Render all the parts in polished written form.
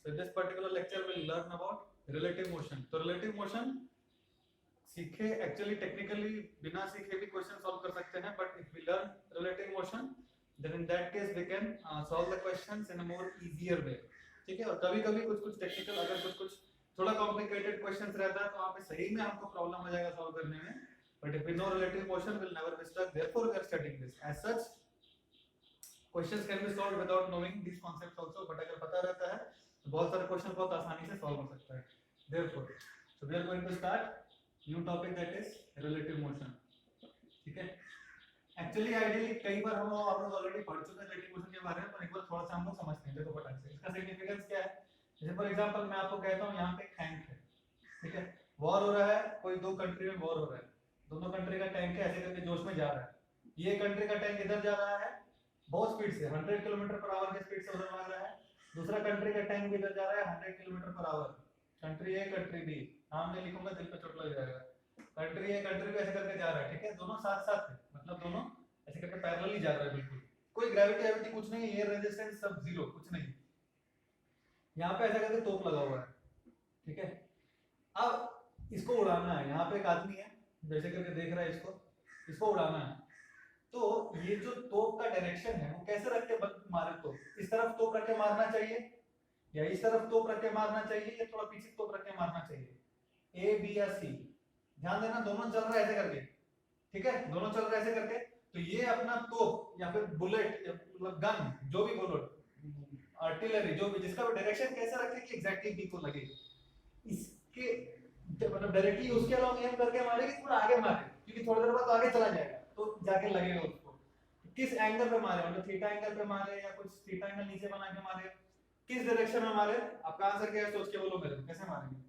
So in this particular lecture we'll learn about relative motion. तो relative motion सीखे actually technically बिना सीखे भी क्वेश्चन सॉल्व कर सकते हैं, but if we learn relative motion then in that case we can solve the questions in a more easier way. ठीक है. और कभी-कभी कुछ-कुछ टेक्निकल, अगर कुछ-कुछ थोड़ा कॉम्प्लिकेटेड क्वेश्चंस रहता है तो वहां पे सही में हमको प्रॉब्लम हो जाएगा सॉल्व करने में. But if we know relative motion will never be stuck. Therefore we are studying this. As such questions can be solved without knowing this concepts also, but अगर पता रहता है तो बहुत सारे क्वेश्चन बहुत आसानी से सॉल्व हो सकता है. Therefore so we are going to start new topic that is relative motion. ठीक है. एक्चुअली आइडियली कई बार हम लोग ऑलरेडी पढ़ चुके हैं रिलेटिव मोशन के बारे में, पर एक बार थोड़ा सा हम लोग समझते हैं. देखो फटाक से इसका सिग्निफिकेंस क्या है. जैसे फॉर एग्जांपल मैं आपको कहता हूं यहां पे एक टैंक है. ठीक है. वॉर हो रहा है, कोई दो कंट्री में वॉर हो रहा है, दोनों कंट्री का टैंक है, ऐसे करके जोश में जा रहा है. ये कंट्री का टैंक इधर जा रहा है बहुत स्पीड से, 100 किलोमीटर पर आवर की स्पीड से उधर भाग रहा है. दूसरा कंट्री का टैंक भी इधर जा रहा है 100 kilometre per hour. Country A country B, नाम नहीं लिखूंगा दिल पे चोट लग जाएगा. कंट्री ए कंट्री बी ऐसे करके जा रहा है. ठीक है. दोनों साथ साथ है, मतलब दोनों ऐसे करके पैरेलल ही जा रहा है बिल्कुल. कोई ग्रेविटी एविटी कुछ नहीं, एयर रेजिस्टेंस सब जीरो, कुछ नहीं. यहाँ पे ऐसा करके तोप लगा हुआ है. ठीक है. अब इसको उड़ाना है. यहाँ पे एक आदमी है जैसे करके देख रहा है इसको उड़ाना है. तो ये जो तोप का डायरेक्शन है वो कैसे रख के मारे. तो इस तरफ तोप रख के मारना चाहिए या इस तरफ तोप रख के मारना चाहिए या थोड़ा पीछे तोप रख के मारना चाहिए. ए बी या सी. ध्यान देना दोनों चल रहा है ऐसे करके. ठीक है. दोनों चल रहा है ऐसे करके. तो ये अपना तोप या फिर बुलेट या मतलब गन जो भी बोलो, आर्टिलरी जो भी, जिसका भी डायरेक्शन कैसे रखे कि एग्जैक्टली बी को लगे. इसके मतलब डायरेक्टली उसके अलावा एम करके मारेगी, थोड़ा आगे मारे क्योंकि थोड़ी देर बाद तो आगे चला जाएगा तो जाके लगेगा उसको. किस एंगल पे मारे, मतलब थीटा एंगल पे मारे या कुछ थीटा एंगल नीचे बना के मारे, किस डायरेक्शन में मारे. आपका आंसर क्या है सोच के बोलो मेरे को. कैसे मारेंगे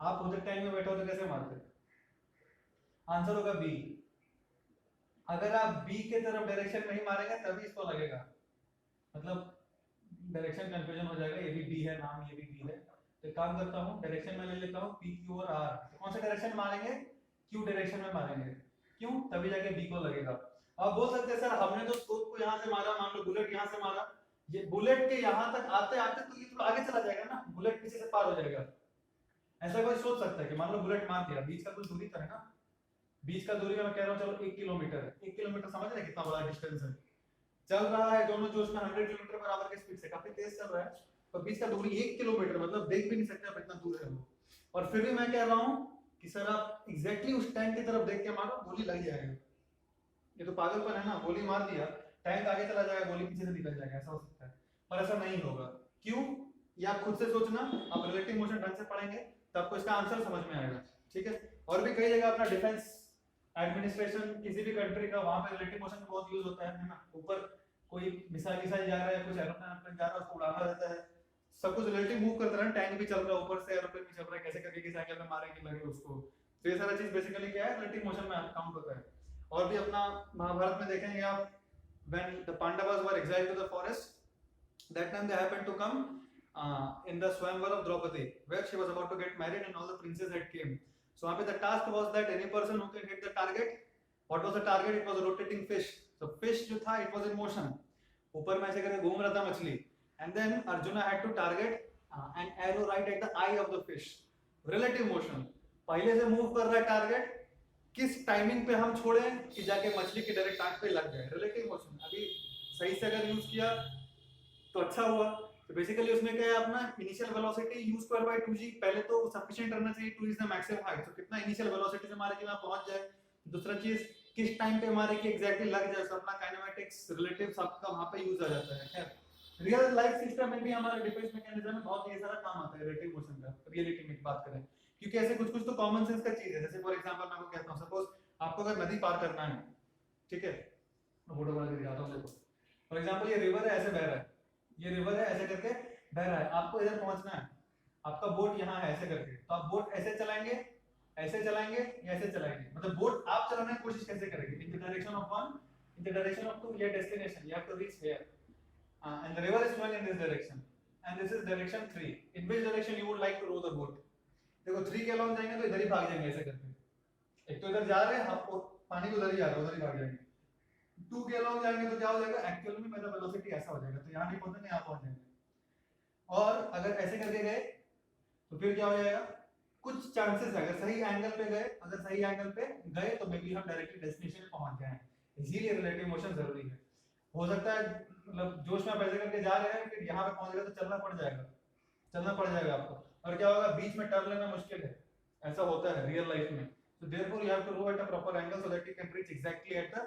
आप उधर टाइम में बैठे हो तो कैसे मारते. आंसर होगा बी. अगर आप बी के तरफ डायरेक्शन नहीं मारेंगे तभी इसको लगेगा. मतलब डायरेक्शन कंफ्यूजन हो जाएगा. ये भी बी है नाम, ये भी बी है. तो काम करता हूं, डायरेक्शन में ले लेता हूं पी क्यू और आर. तो कौन सा डायरेक्शन मारेंगे, क्यू डायरेक्शन में मारेंगे. क्यों, तभी जाके बी को लगेगा. आप बोल सकते हैं सर हमने तो स्कोप को यहां से मारा, मान लो बुलेट यहां से मारा, ये बुलेट के यहां तक आते आते तो ये थोड़ा आगे चला जाएगा ना, बुलेट पीछे से पार हो जाएगा. ऐसा कोई सोच सकता है कि मान लो बुलेट मार दिया, बीच का कुछ दूरी तो है ना. बीच का दूरी मैं कह रहा हूं चलो 1 किलोमीटर है. 1 किलोमीटर समझ रहे हैं कितना बड़ा डिस्टेंस है. चल रहा है दोनों जोश में 100 किलोमीटर पर आवर की स्पीड से, काफी तेज चल रहा है. और बीच का दूरी 1 किलोमीटर, मतलब देख भी नहीं सकते आप इतना दूर है वो. और फिर भी मैं कह रहा हूं कि सर आप एग्जैक्टली उस टैंक की तरफ देख के मारो, गोली लग जाएगा. ये तो पागलपन है ना. गोली मार दिया, टैंक आगे चला जाएगा, गोली पीछे से निकल जाएगा. ऐसा हो सकता है पर ऐसा नहीं होगा. क्यों, ये आप खुद से सोचना. आप रिलेटिव मोशन ढंग से पढ़ेंगे तो आपको इसका आंसर समझ में आएगा. ठीक है. और भी कई जगह अपना डिफेंस एडमिनिस्ट्रेशन किसी भी कंट्री का, वहां पे रिलेटिव मोशन बहुत यूज होता है ना. ऊपर कोई मिसाइल जा रहा है, कुछ एरोप्लेन जा रहा है, उसको उड़ाना रहता है. सब कुछ रिलेटिव मूव करता है. टैंक भी चल रहा है, ऊपर से एरोप्लेन भी चल रहा है, कैसे करके किस एंगल में मारेंगे लगे उसको. तो ये सारा चीज बेसिकली क्या है, रिलेटिव मोशन में काउंट होता है. और भी अपना महाभारत में देखेंगे आप, when the Pandavas were exiled to the forest, that time they happened to come in the Swayamvar of Draupadi, where she was about to get married and all the princes had came. So वहाँ पे the task was that any person who can hit the target. What was the target? It was a rotating fish. So fish जो था it was in motion. ऊपर में ऐसे करके घूम रहा था मछली. And then Arjuna had to target an arrow right at the eye of the fish. Relative motion. पहले से move कर रहा है target, किस टाइमिंग पे हम छोड़ें कि जाके मछली के डायरेक्ट आंख पे लग जाए. Relative motion. अभी सही से अगर यूज किया तो अच्छा हुआ. तो बेसिकली उसमें क्या है, अपना initial velocity u square by 2g पहले तो सफिशिएंट रहना चाहिए. 2 इज द मैक्सिमम हाइट. तो कितना इनिशियल वेलोसिटी से मारे कि वहां पहुंच जाए. दूसरा चीज किस टाइम पे मारे कि एग्जैक्टली लग जाए. तो अपना काइनेमैटिक्स रिलेटिव सबका वहां पे यूज आ जाता है. खैर रियल लाइफ सिस्टम में भी हमारा डिफेंस मैकेनिज्म में बहुत ये सारा काम आता है रिलेटिव मोशन का. रियलिटी में बात करें क्योंकि ऐसे कुछ कुछ तो कॉमन सेंस का चीज है. जैसे फॉर एग्जांपल मैं आपको कहता हूं, सपोज आपको अगर नदी पार करना है, ठीक है, मैं फोटो बना के दिखाता हूं. देखो फॉर एग्जांपल ये रिवर है, ऐसे बह रहा है, ये रिवर है ऐसे करके बह रहा है. आपको इधर पहुंचना है, आपका बोट यहाँ है ऐसे करके. तो आप बोट ऐसे चलाएंगे, ऐसे चलाएंगे या ऐसे चलाएंगे. मतलब बोट आप चलाने की कोशिश कैसे करेंगे, in the direction of 1, in the direction of 2, या destination, you have to reach here and the river is flowing in this direction and this is direction 3. in which direction you would like to row the boat. देखो 3 के allowance जाएंगे तो इधर ही भाग जाएंगे ऐसे करके. एक तो इधर जा रहे हैं आप, पानी को उधर ही जा रहा है, उधर ही भाग जाएंगे. 2 के अलाउंस जाएंगे तो क्या हो जाएगा, एक्चुअल में मेरा वेलोसिटी ऐसा हो जाएगा. तो यहाँ नहीं पहुंचेंगे, यहाँ पहुंच जाएंगे. और अगर ऐसे करके गए तो फिर क्या हो जाएगा, कुछ चांसेस है अगर सही एंगल पे गए, अगर सही एंगल पे गए तो मे बी हम डायरेक्टली डेस्टिनेशन पे पहुंच जाएं। इसीलिए रिलेटिव मोशन जरूरी है। हो सकता है मतलब जोश में आप ऐसे करके जा रहे हैं, फिर यहाँ पे पहुंच गए तो चलना पड़ जाएगा आपको, और क्या होगा, बीच में टर्न लेना मुश्किल है। ऐसा होता है रियल लाइफ में। So therefore you have to row at a proper angle so that you can reach exactly at the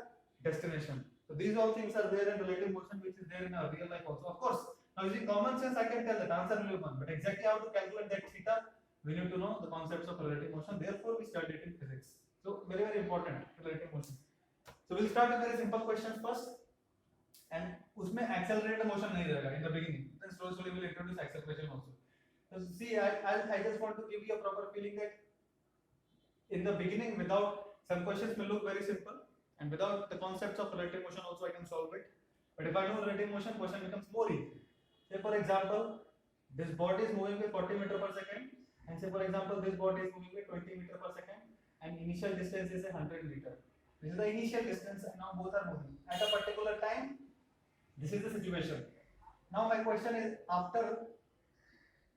destination. So these all things are there in relative motion, which is there in our real life also. Of course, now using common sense, I can tell that answer will be 1, but exactly how to calculate that theta, we need to know the concepts of relative motion. Therefore, we studied it in physics. So very very important relative motion. So we'll start with very simple questions first, and उसमें accelerated motion नहीं रहेगा in the beginning. Then slowly we'll introduce acceleration also. So see, I just want to give you a proper feeling that in the beginning, without some questions may look very simple, and without the concepts of relative motion also I can solve it. But if I know relative motion, question becomes more easy. Say for example, this body is moving with 40 meter per second, and say for example this body is moving with 20 meter per second, and initial distance is 100 meter. This is the initial distance, and now both are moving at a particular time. This is the situation. Now my question is, after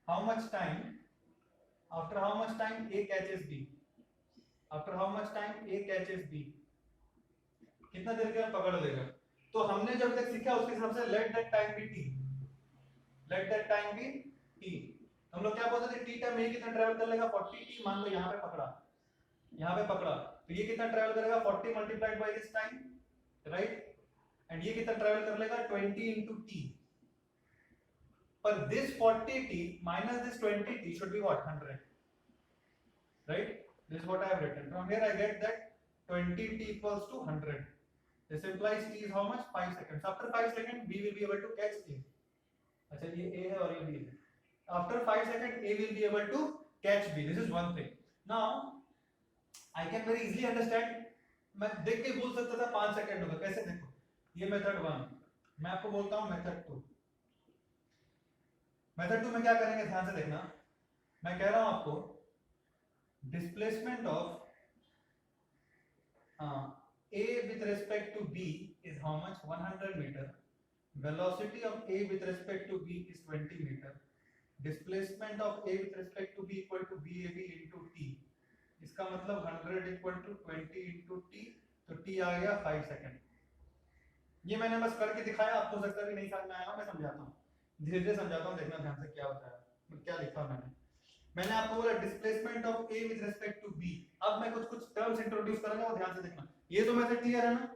how much time A catches B? After how much time A catches B? कितना देर के हम पकड़ लेगा? तो हमने जब तक सीखा उसके हिसाब से let that time be t. Let that time be t. हम लोग क्या बोलते थे, t टाइम ये कितना ट्रैवल कर लेगा? 40 t मान लो यहाँ पे पकड़ा, तो ये कितना ट्रैवल करेगा? 40 multiplied by this time, right? And ये कितना ट्रैवल कर लेगा? 20 into t. पर this 40t minus this 20t should be what? 100, right? This is what I have written. From here I get that 20t equals to 100. This implies t is how much? 5 seconds. After 5 seconds, B will be able to catch A. अच्छा ये A है और ये B है. After 5 seconds, A will be able to catch B. This is one thing. Now, I can very easily understand. मैं देख के बोल सकता था 5 सेकंड होगा. कैसे देखो? ये मेथड 1. मैं आपको बोलता हूँ मेथड 2. मेथड 2 में क्या करेंगे? ध्यान से देखना. मैं कह रहा हूँ आपको displacement of A with respect to B is how much? 100 meter. Velocity of A with respect to B is 20 meter. Displacement of A with respect to B equal to BAB into T. इसका मतलब 100 equal to 20 into T, तो T आ गया 5 second. ये मैंने बस करके दिखाया, आपको हो सकता है कि नहीं समझ में आया. मैं समझाता हूँ, धीरे धीरे समझाता हूँ, देखना ध्यान से क्या होता है. क्या लिखा मैंने आपको बोला displacement of A with respect to B. अब मैं कुछ टर्म्स इंट्रोड्यूस करूंगा, वो ध्यान से देखना. ये तो मेथड क्लियर है ना?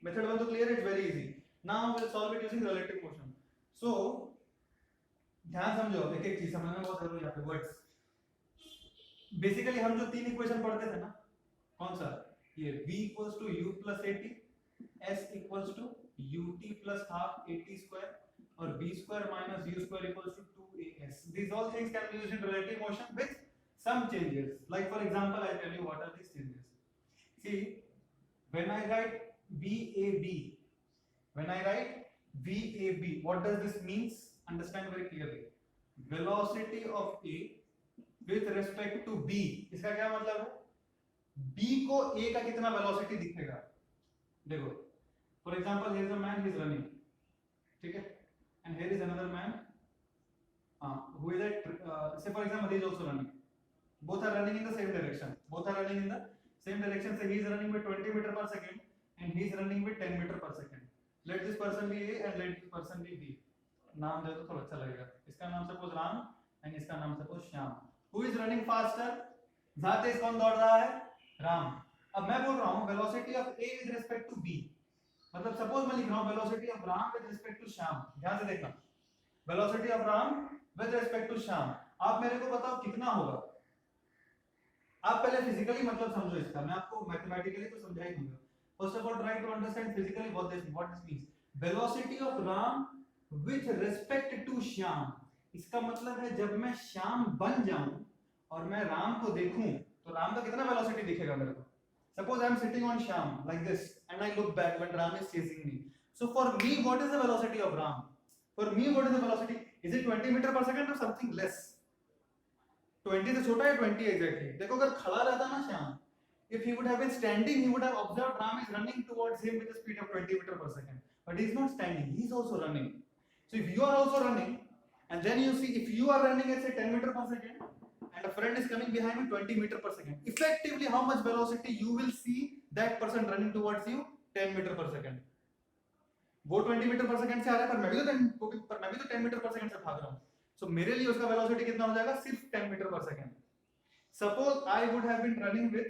मेथड 1 तो क्लियर है, it's very easy. Now we will solve it using relative motion. So ध्यान समझो, एक एक चीज समझना बहुत जरूरी है. यहाँ पे वर्ड्स बेसिकली हम जो तीन इक्वेशन पढ़ते थे ना, कौन सा? ये v equals to u plus at, s equals to ut plus half at square, और b square minus u square equals to 2as. These all things can be used in relative motion with some changes. Like for example, I'll tell you what are these changes. See, when I write VAB, what does this means? Understand very clearly. Velocity of A with respect to B. इसका क्या मतलब है? B को A का कितना velocity दिखेगा? देखो, for example, here is a man, he is running, ठीक है? And here is another man, who is at, say for example, he is also running. Both are running in the same direction. So he is running with 20 meter per second, and he is running with 10 meter per second. Let this person be A and let this person be B. नाम दे तो थोड़ा अच्छा लगेगा. इसका नाम suppose Ram and इसका नाम suppose Shyam. Who is running faster? जहाँ तेज कौन दौड़ रहा है? राम. अब मैं बोल रहा हूँ velocity of A with respect to B. मतलब सपोज मैं लिख रहा हूँ velocity of Ram with respect to Shyam. ध्यान से देखना. Velocity of Ram with respect to Shyam. आप मेरे को बताओ कितना होगा? आप पहले फिजिकली मतलब समझो इसका. मैं आपको मैथमेटिकली तो समझा ही दूंगा. First of all, try to understand physically what this means. Velocity of Ram with respect to Shyam. इसका मतलब है जब मैं श्याम बन जाऊं और मैं राम को देखूं तो राम का कितना वेलोसिटी दिखेगा मेरे को. Suppose I am sitting on Shyam like this and I look back when Ram is chasing me. So for me, what is the velocity of Ram? For me, what is the velocity? Is it 20 meter per second or something less? 20 से छोटा है 20 exactly. देखो अगर खड़ा रहता ना Shyam, if he would have been standing, he would have observed Ram is running towards him with a speed of 20 meter per second. But he is not standing; he is also running. So if you are also running and then you see if you are running at say 10 meter per second and a friend is coming behind you 20 meter per second, effectively how much velocity you will see that person running towards you 10 meter per second. वो 20 metre पर second से आ रहा है पर मैं भी तो 10 metre पर सेकंड से भाग रहा हूं, सो मेरे लिए उसका वेलोसिटी कितना हो जाएगा, सिर्फ 10 मीटर पर second. Suppose I would have been running with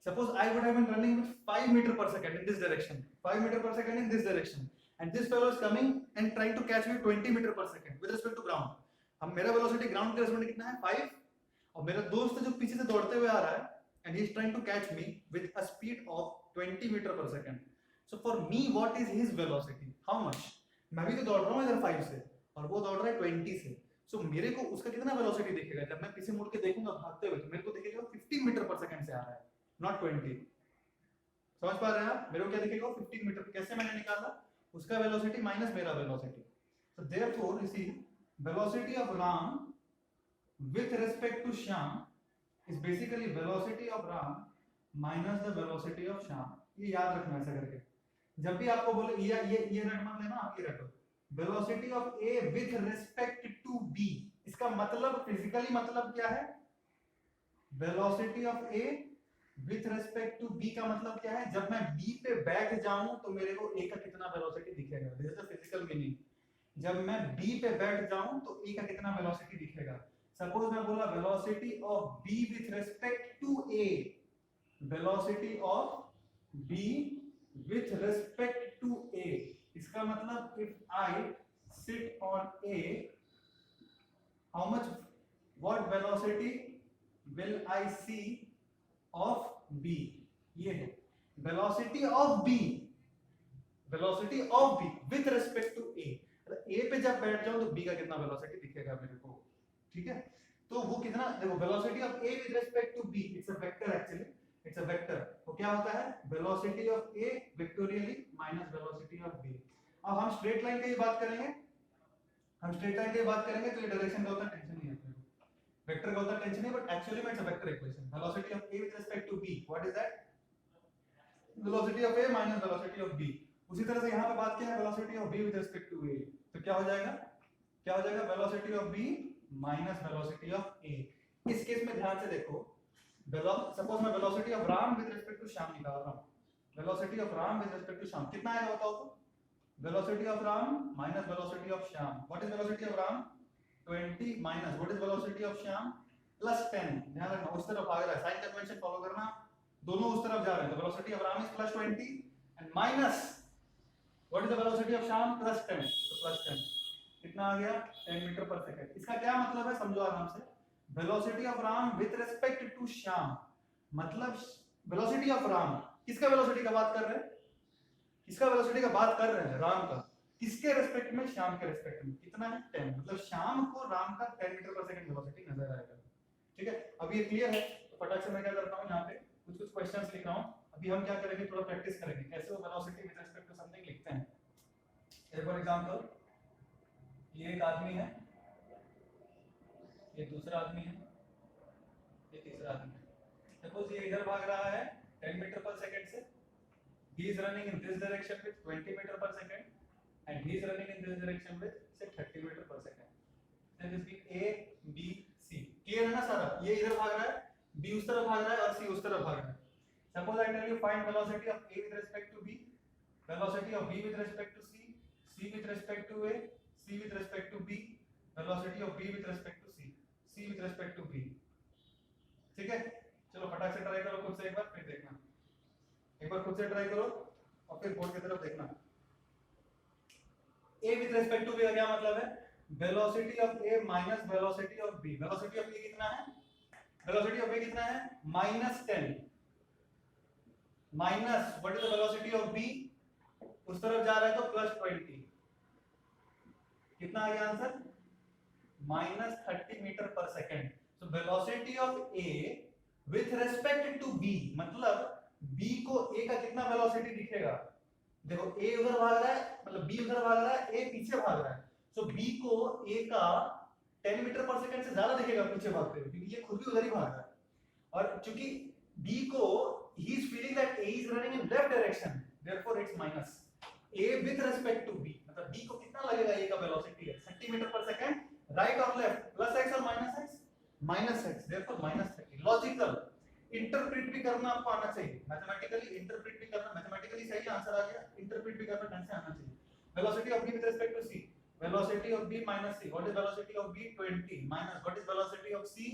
5 meter per second in this direction, 5 meter per second in this direction, and this fellow is coming and trying to catch me 20 meter per second with respect to ground. अब मेरा velocity ground के respect कितना है 5, और मेरा दोस्त जो पीछे से दौड़ते हुए आ रहा है and he is trying to catch me with a speed of 20 meter per second. So for me what is his velocity, how much? मैं भी तो दौड़ रहा हूँ इधर 5 से और वो दौड़ रहा है 20 से, so मेरे को उसका कितना वेलोसिटी दिखेगा जब मैं पीछे मुड़ के देखूंगा भागते हुए, तो मेरे को दिखेगा 15 मीटर पर सेकंड से आ रहा है, नॉट 20. समझ पा रहे हैं आप, मेरे को क्या दिखेगा 15 मीटर. कैसे मैंने निकाला, उसका वेलोसिटी माइनस मेरा velocity. So therefore you see velocity of Ram with respect to Shyam is basically velocity of Ram minus the velocity of Shyam. ये याद रखना ऐसा करके, जब भी आपको बोले ये रट मत लेना, आप ये रटो velocity of A with respect to B. इसका मतलब फिजिकली मतलब क्या है, velocity of A with respect to B का मतलब क्या है, जब मैं B पे बैठ जाऊं तो मेरे को A का कितना वेलोसिटी दिखेगा, this is the physical meaning. जब मैं B पे बैठ जाऊं तो A का कितना वेलोसिटी दिखेगा. सपोज मैं बोला velocity of B with respect to A, velocity of B with respect to A, इसका मतलब if I sit on A, how much, what velocity will I see of B. ये है velocity of B, velocity of B with respect to A. A पे जब बैठ जाऊं तो B का कितना वेलोसिटी दिखेगा मेरे को, ठीक है. तो वो कितना, देखो velocity of A with respect to B, it's a vector actually, it's a vector. तो क्या होता है velocity of A vectorially minus velocity of B. अब हम स्ट्रेट लाइन की बात करेंगे, तो ये डायरेक्शन का होता है, टेंशन नहीं है, वेक्टर का होता है, टेंशन नहीं, बट एक्चुअली में it's a vector equation. Velocity of A with respect to B, what is that, velocity of A minus velocity of B. उसी तरह से यहां पे बात किया है velocity of B with respect to A, तो क्या हो जाएगा velocity of B minus velocity of A. इस केस में ध्यान से देखो, सपोज मैं velocity of Ram with respect to Shyam निकाल रहा हूं, velocity of Ram with respect to Shyam कितना आएगा बताओ तो, velocity of Ram minus velocity of Shyam. What is velocity of Ram 20 minus what is velocity of Shyam plus 10. ध्यान रखना उस तरफ भाग रहा है, साइन कन्वेंशन फॉलो करना, दोनों उस तरफ जा रहे हैं, तो velocity of Ram is plus 20 and minus what is the velocity of Shyam plus 10, तो प्लस 10 कितना आ गया 10 मीटर पर सेकंड. इसका क्या मतलब है समझो आराम से, velocity of Ram with respect to Shyam, मतलब वेलोसिटी ऑफ राम, किसका वेलोसिटी का बात कर रहे हैं, राम का, किसके रिस्पेक्ट में, श्याम के रिस्पेक्ट में, कितना है 10, मतलब श्याम को राम का 10 मीटर पर सेकंड वेलोसिटी नजर आएगा. ठीक है, अब ये क्लियर है. तो फटाक से मैं क्या करता हूं, यहाँ पे कुछ क्वेश्चंस लिख रहा हूं. अभी हम क्या करेंगे, थोड़ा प्रैक्टिस करेंगे कैसे वो velocity with respect to something लिखते हैं. फॉर एग्जांपल ये एक आदमी है, ये दूसरा आदमी है, ये तीसरा आदमी है. सपोज ये इधर भाग रहा है 10 मीटर पर सेकंड से, he is running in this direction with 20 meter per second and he is running in this direction with say 30 meter per second. Then this be A B C. Clear है ना सारा, ये इधर भाग रहा है, B उस तरफ भाग रहा है और C उस तरफ भाग रहा है. Suppose I tell you find velocity of A with respect to B, velocity of B with respect to C, C with respect to A, C with respect to B, velocity of B with respect to C, C with respect to B. ठीक है, चलो फटाक से try करो खुद से एक बार, फिर देखना, एक बार खुद से ट्राई करो और फिर बोर्ड की तरफ देखना. A with respect to B का क्या मतलब है, velocity of A minus velocity of B. velocity of A कितना है, -10 minus what is the velocity of B, उस तरफ जा रहा है तो +20, कितना आ गया आंसर, -30 मीटर पर second. So velocity of A with respect to B, मतलब B को A का कितना वेलोसिटी दिखेगा, देखो A उधर भाग रहा है, मतलब B उधर भाग रहा है, A पीछे भाग रहा है, सो B को A का 10 मीटर पर सेकंड से ज्यादा दिखेगा पीछे भागते हुए, क्योंकि ये खुद भी उधर ही भाग रहा है. और चूंकि B को he is feeling that A is running in left direction, therefore it's minus A with respect to B, मतलब मतलब b को कितना लगेगा, a का वेलोसिटी है 30 मीटर पर सेकंड, राइट और लेफ्ट, प्लस x और minus x, minus x, therefore minus 30। Logical interpret भी करना आपको आना चाहिए, मैथमेटिकली इंटरप्रेट भी करना, मैथमेटिकली सही आंसर आ गया, इंटरप्रेट भी करना ढंग से आना चाहिए। Velocity of b with respect to c, velocity of b minus c, what is velocity of b 20 minus what is velocity of c,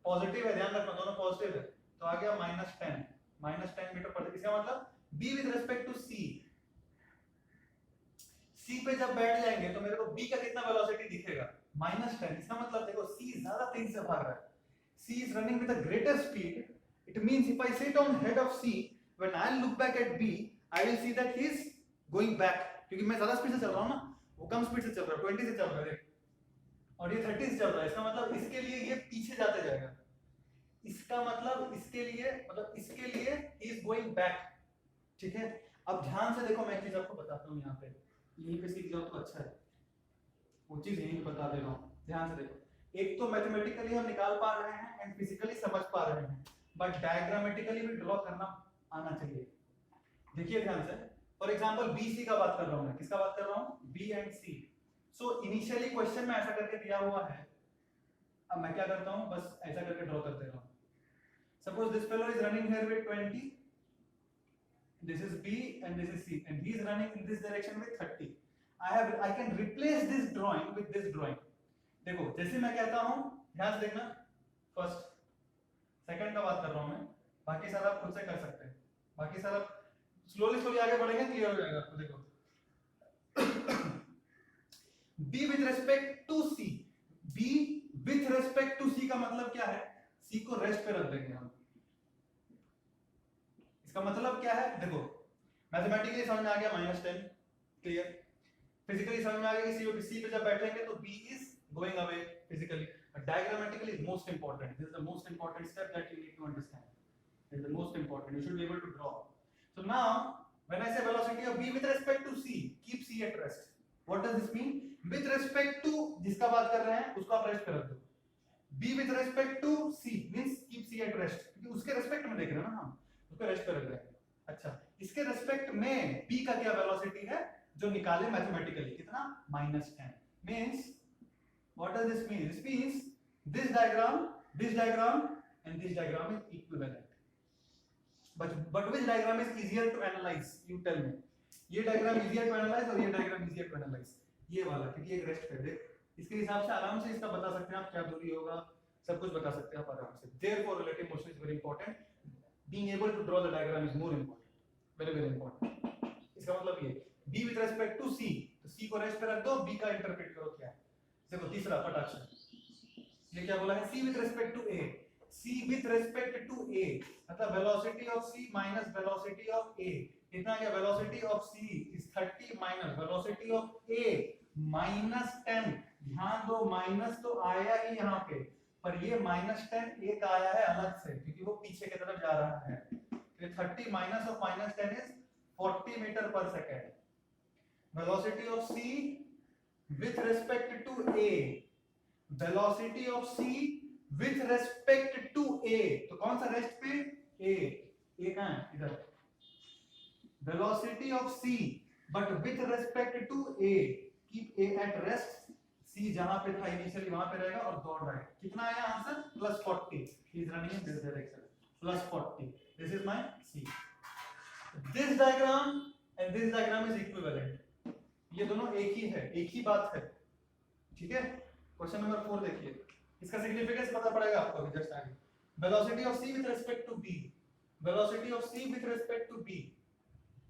positive है, ध्यान रखना दोनों पॉजिटिव है, तो आ गया -10 मीटर पर सेकंड। इसका मतलब b with respect to c, c पे जब बैठ जाएंगे तो मेरे को b का कितना वेलोसिटी दिखेगा, -10। इसका मतलब देखो c ज्यादा तेज से भाग रहा है, c is running with a greater speed, it means if I sit on head of c, when I look back at b, I will see that he is going back, क्योंकि मैं ज्यादा speed से चल रहा हूं ना, वो कम speed से चल रहा है, 20 से चल रहा है और ये 30 से चल रहा है। इसका मतलब इसके लिए ये पीछे जाते जाएगा, इसका मतलब इसके लिए ही इज गोइंग बैक, ठीक है। अब ध्यान से देखो, मैं एक चीज आपको बताता हूं, यहाँ पे यहीं पे सीख जाओ तो अच्छा है, वो चीज यहीं पे बता दे रहा हूं, ध्यान से देखो। एक तो मैथमेटिकली हम निकाल पा रहे हैं एंड फिजिकली समझ पा रहे हैं, बट डायग्रामेटिकली भी ड्रॉ करना आना चाहिए। देखिए ध्यान से, फॉर एग्जांपल BC का बात कर रहा हूं मैं, किसका बात कर रहा हूं, B and C। So initially question में ऐसा करके दिया हुआ है, अब मैं क्या करता हूं, बस ऐसा करके ड्रॉ कर दे रहा हूं। Suppose this fellow is running here with 20, this is B and this is C, and he is running in this direction with 30. I can replace this drawing with this drawing. देखो जैसे मैं कहता हूं, ध्यान से देखना, फर्स्ट सेकंड का बात कर रहा हूं मैं, बाकी सारा आप खुद से कर सकते हैं, बाकी सारा स्लोली आगे बढ़ेंगे, क्लियर हो जाएगा आपको। देखो B with respect to C, B with respect to C का मतलब क्या है, C को रेस्ट पे रख देंगे हम, इसका मतलब क्या है, देखो मैथमेटिकली समझ में आ गया, -10 क्लियर, फिजिकली समझ में आ गया कि C पे जब बैठेंगे तो B is going away physically, but diagrammatically is most important. This is the most important step that you need to understand. This is the most important, you should be able to draw. So now when I say velocity of B with respect to C, keep C at rest. What does this mean? With respect to जिसका बात कर रहे हैं उसको आप rest पे रख दो, B with respect to C means keep C at rest, क्योंकि उसके रेस्पेक्ट में देख रहे हैं ना हम, उसको रेस्ट पे रख देंगे। अच्छा, इसके रेस्पेक्ट में B का क्या वेलोसिटी है जो निकाले मैथमेटिकली, कितना, -10। means what does this mean? This means this diagram and this diagram is equivalent, but which diagram is easier to analyze, you tell me. ये डायग्राम easier to analyze और ये diagram easier to analyze, ये वाला, क्योंकि एक rest पे देख, इसके हिसाब से आराम से इसका बता सकते हैं आप, क्या दूरी होगा, सब कुछ बता सकते हैं आप आराम से। Therefore relative motion is very important, being able to draw the diagram is more important, very very important। इसका मतलब ये B with respect to C, तो C को रेस्ट पे रख दो, B का इंटरप्रेट करो क्या है। देखो तीसरा फटाक से, ये क्या बोला है, C with respect to A, C with respect to A मतलब velocity of C minus velocity of A, कितना गया, velocity of C is 30 minus velocity of A minus 10। ध्यान दो, माइनस तो आया ही यहाँ पे, पर ये -10 एक आया है अलग से, क्योंकि वो पीछे की तरफ जा रहा है, तो 30 minus of -10 is 40 मीटर पर second. velocity of C with respect to A, velocity of C with respect to A, तो कौन सा रेस्ट पे, A कहां है, इधर, velocity of C but with respect to A, keep A at rest, C जहां पे था इनिशियली वहां पे रहेगा और दौड़ रहा है, कितना आया answer, +40, he is running in this direction, +40, this is my C। this diagram and this diagram is equivalent, ये दोनों एक ही है, एक ही बात है, ठीक है। क्वेश्चन नंबर 4 देखिए, इसका सिग्निफिकेंस पता पड़ेगा आपको अभी जस्ट आगे। Velocity of C with respect to B, velocity of C with respect to B,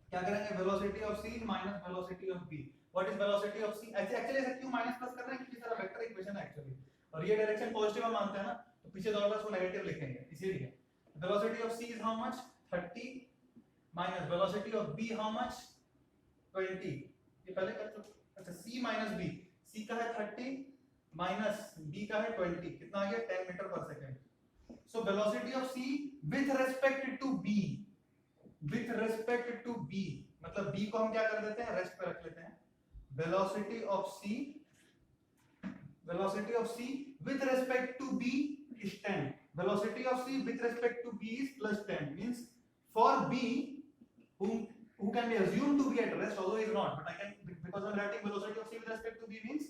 क्या करेंगे, velocity of C minus velocity of B। What is velocity of C, actually ऐसा क्यों माइनस प्लस कर रहे हैं, क्योंकि सारा वेक्टर इक्वेशन है एक्चुअली, और ये डायरेक्शन पॉजिटिव हम मानते हैं ना, तो पीछे दौड़ रहा है उसको नेगेटिव लिखेंगे, इसीलिए velocity of C is how much, 30 minus velocity of B how much, 20। ये पहले कर चुके, अच्छा C माइनस B, C का है 30 माइनस B का है 20, कितना आ गया, 10 मीटर पर second. So velocity of C with respect to B, with respect to B मतलब B को हम क्या कर देते हैं, रेस्ट पे रख लेते हैं। velocity of C with respect to B is 10, velocity of C with respect to B is +10, means for B who can be assumed to be at rest, although he is not, but I can, because I'm writing velocity of c with respect to b means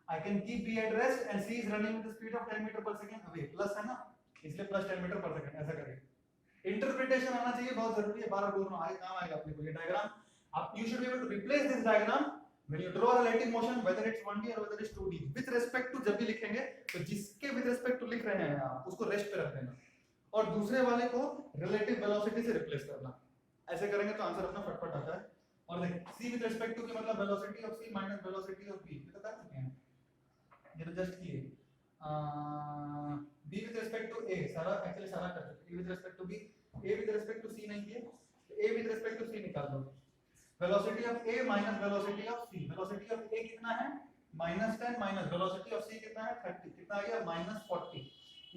I can keep b at rest and c is running with the speed of 10 meter per second away, plus है ना, इसलिए plus 10 metre पर second. ऐसा करेंगे। Interpretation आना चाहिए, बहुत जरूरी है, बार-बार बोल रहा हूं, आगे काम आएगा अपने को ये डायग्राम। आप you should be able to replace this diagram when you draw a relative motion, whether it's 1D or whether it's 2D, with respect to जब भी लिखेंगे तो जिसके with respect to लिख रहे हैं आप उसको रेस्ट पे रख देना और दूसरे वाले को relative velocity से रिप्लेस करना। ऐसे करेंगे तो आंसर अपना फटफट आता है। और देख c with respect to के मतलब velocity of c minus velocity of b, ये तो कर चुके हैं, ये तो जस्ट किए। b with respect to a सारा एक्चुअली सारा कर चुके, a with respect to b, a with respect to c नहीं किए, a with respect to c निकाल दो। velocity of a minus velocity of c, velocity of a कितना है -10 minus velocity of c कितना है 30, कितना आ गया -40।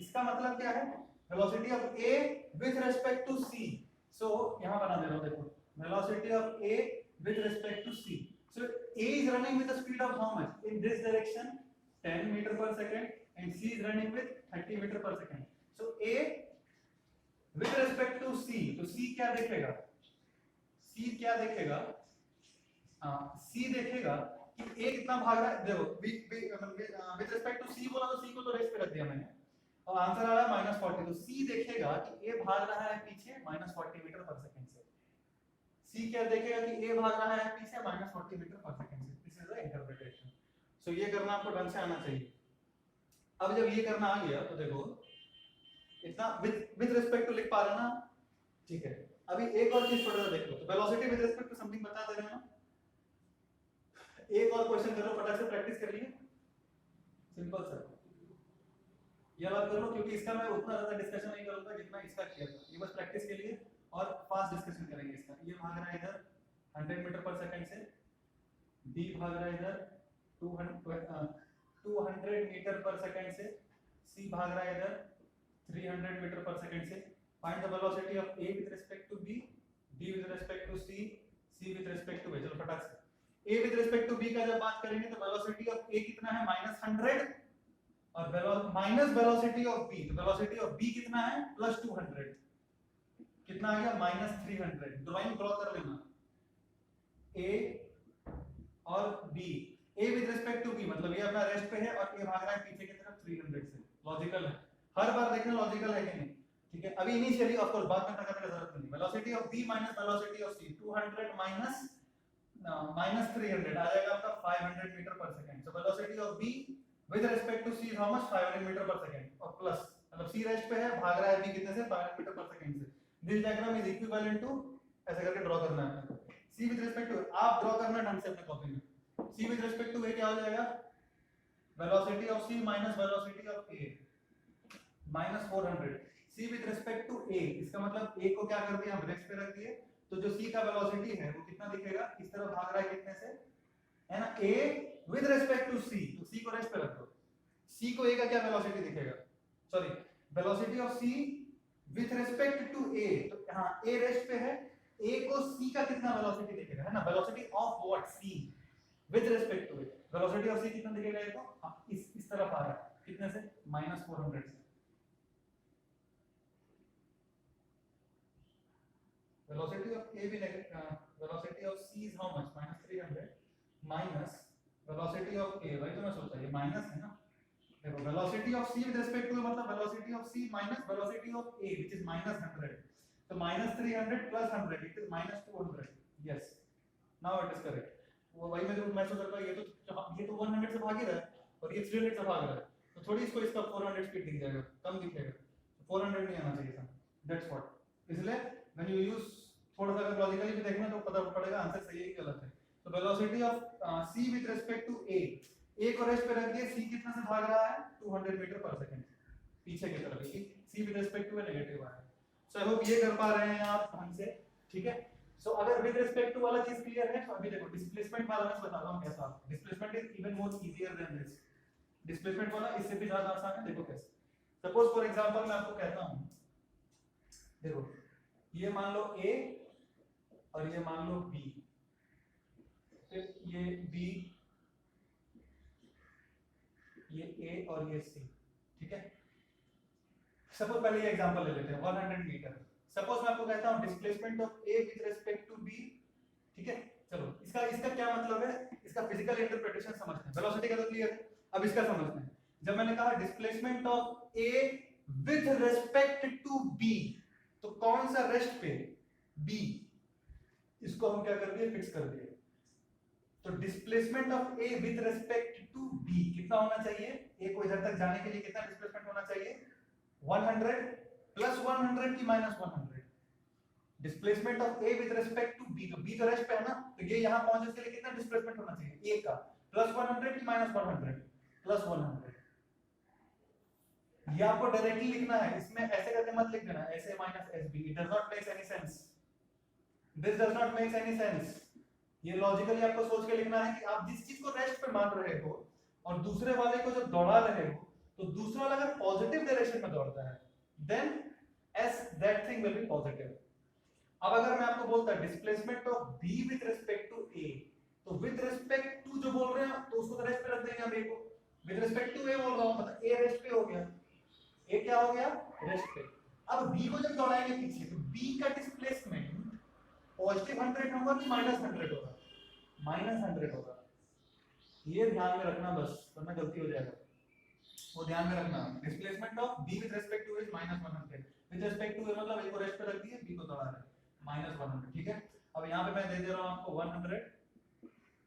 इसका मतलब क्या है, velocity of a with respect to c, so यहां बना दे रहा हूं, देखो velocity of a with respect to c, so a is running with the speed of how much in this direction 10 meter per second and c is running with 30 meter per second, so a with respect to c, तो c क्या देखेगा, C क्या देखेगा, C देखेगा कि A कितना भाग रहा है। देखो विद रिस्पेक्ट टू C बोला तो C को तो रेस्ट पे रख दिया मैंने और आंसर आ रहा है -40, तो C देखेगा कि A भाग रहा है पीछे -40 मीटर पर सेकंड से। C क्या देखेगा कि A भाग रहा है पीछे -40 मीटर पर सेकंड से। This is the interpretation. So ये करना आपको ढंग से आना चाहिए। अब जब ये करना आ गया तो देखो इतना विद रिस्पेक्ट टू लिख पा रहे हैं ना, ठीक है। अभी एक और चीज थोड़ा सा देख लो, तो velocity with respect to something बता दे रहे हैं ना, एक और क्वेश्चन करो, फटाक से प्रैक्टिस कर लिए, सिंपल सा ये बात कर लो, क्योंकि इसका मैं उतना ज्यादा डिस्कशन नहीं करूंगा जितना इसका किया था, ये बस प्रैक्टिस के लिए और फास्ट डिस्कशन करेंगे इसका। ये भाग रहा है इधर 100 मीटर पर सेकंड से, b भाग रहा है इधर 200 मीटर पर सेकंड से, c भाग रहा है इधर 300 मीटर पर सेकंड से। Find the velocity of A with respect to B, B with respect to C, C with respect to B। चलो फटाक से A with respect to B का जब बात करेंगे तो velocity of A कितना है -100 और माइनस velocity of B, तो velocity of B कितना है +200, कितना आ गया -300। ड्राइंग ड्रॉ कर लेना A और B, A with respect to B मतलब ये अपना रेस्ट पे है और A भाग रहा है पीछे की तरफ 300 से। लॉजिकल है, हर बार देखना लॉजिकल है कि नहीं, ठीक है। अभी इनिशियली ऑफ कोर्स बाद में करने की जरूरत नहीं। Velocity of b minus velocity of c 200 minus -300 आ जाएगा आपका 500 मीटर पर second. So velocity of b with respect to c how much 500 metre पर सेकंड और प्लस मतलब c रेस्ट पे है, भाग रहा है b कितने से 500 मीटर पर सेकंड से। This diagram is equivalent to, ऐसे करके ड्रॉ करना है आपको। c विद रिस्पेक्ट टू आप ड्रॉ करना ढंग से अपने कॉपी में। c with respect to a क्या हो जाएगा, velocity of c minus velocity of a -400। c with respect to a, इसका मतलब a को क्या कर दिया हम रेस्ट पे रख दिए, तो जो c का वेलोसिटी है वो कितना दिखेगा, इस तरफ भाग रहा है कितने से, है ना, a with respect to c, तो c को रेस्ट पे रख दो। c को a का क्या वेलोसिटी दिखेगा, sorry velocity of c with respect to a, तो हां a रेस्ट पे है, a को c का कितना वेलोसिटी दिखेगा, है ना, velocity of what c with respect to a, velocity of c कितना दिखेगा, ये तो इस तरफ आ रहा है कितने से -400 से। velocity of a भी velocity of c is how much -300 minus velocity of a, वही तो मैं सोचा ये माइनस है ना। देखो velocity of c with respect to मतलब velocity of c minus velocity of a which is -100, तो -300 plus 100 it is -200। yes, now it is correct। वो वही मैं सोच रहा था ये तो 100 से भाग ही रहा है और ये 300 से भाग रहा है, तो थोड़ी इसको इसका 400 स्पीड दिख जाएगा, कम दिखेगा, 400 नहीं आना चाहिए था, दैट्स व्हाट। इसलिए when you use थोड़ा सा अगर लॉजिकली भी देखना तो पता पड़ेगा आंसर सही है कि गलत है। तो velocity of c with respect to a को रेस्ट पे रख दिए, c कितना से भाग रहा है 200 मीटर पर सेकंड पीछे की तरफ, c with respect to negative आ रहा है। सो आई होप ये कर पा रहे हैं आप ढंग से, ठीक है। सो अगर विद रिस्पेक्ट टू वाला चीज क्लियर है तो अभी देखो डिस्प्लेसमेंट वाला मैं बताता हूं कैसा। Displacement is even more easier than this, displacement वाला इससे भी ज्यादा आसान है। देखो कैसे, सपोज फॉर एग्जांपल मैं आपको कहता हूं, देखो ये मान लो a और ये मान लो b, फिर ये b, ये a और ये c, ठीक है। सपोज पहले ये एग्जांपल ले लेते हैं 100 मीटर। सपोज मैं आपको कहता हूं displacement of a with respect to b, ठीक है। चलो इसका इसका क्या मतलब है, इसका फिजिकल इंटरप्रिटेशन समझते हैं। वेलोसिटी का तो क्लियर है, अब इसका समझते हैं। जब मैंने कहा displacement of A with respect to B, तो कौन सा रेस्ट पे, बी, इसको हम क्या कर दिए, फिक्स कर दिए। तो displacement of A with respect to B कितना होना चाहिए, ए को इधर तक जाने के लिए कितना डिस्प्लेसमेंट होना चाहिए, 100 प्लस 100 की minus 100। Displacement of A with respect to B, तो बी तो रेस्ट पे है ना, तो ये यहां पहुंचने के लिए कितना डिस्प्लेसमेंट होना चाहिए, ए का प्लस 100 की माइनस 100 प्लस 100। ये आपको डायरेक्टली लिखना है, इसमें ऐसे करके मत लिख देना, ऐसे minus S B, it does not make any sense, this does not make any sense. ये लॉजिकली आपको सोच के लिखना है कि आप जिस चीज को रेस्ट पे मान रहे हो और दूसरे वाले को जब दौड़ा रहे हो, तो दूसरा वाला अगर पॉजिटिव डायरेक्शन में दौड़ता है then as that thing will be positive. अब अगर मैं आपको बोलता displacement of B with respect to A, तो विद रिस्पेक्ट टू जो बोल रहे हैं तो उसको तो रेस्ट पे रख देंगे हम ए को, विद रिस्पेक्ट टू ए बोल रहा हूं मतलब ए रेस्ट पे हो गया, ए क्या हो गया, रेस्ट पे। अब बी को जब दौड़ाएंगे पीछे, तो बी का डिस्प्लेसमेंट पॉजिटिव 100 होगा कि माइनस 100 होगा, माइनस 100 होगा। ये ध्यान में रखना बस, वरना गलती हो जाएगा, वो ध्यान में रखना। Displacement of B with respect to is minus 100, with respect to A मतलब ए को रेस्ट पे रख दिए, बी को दौड़ा रहे माइनस 100, ठीक है। अब यहाँ पे मैं दे दे रहा हूँ आपको 100,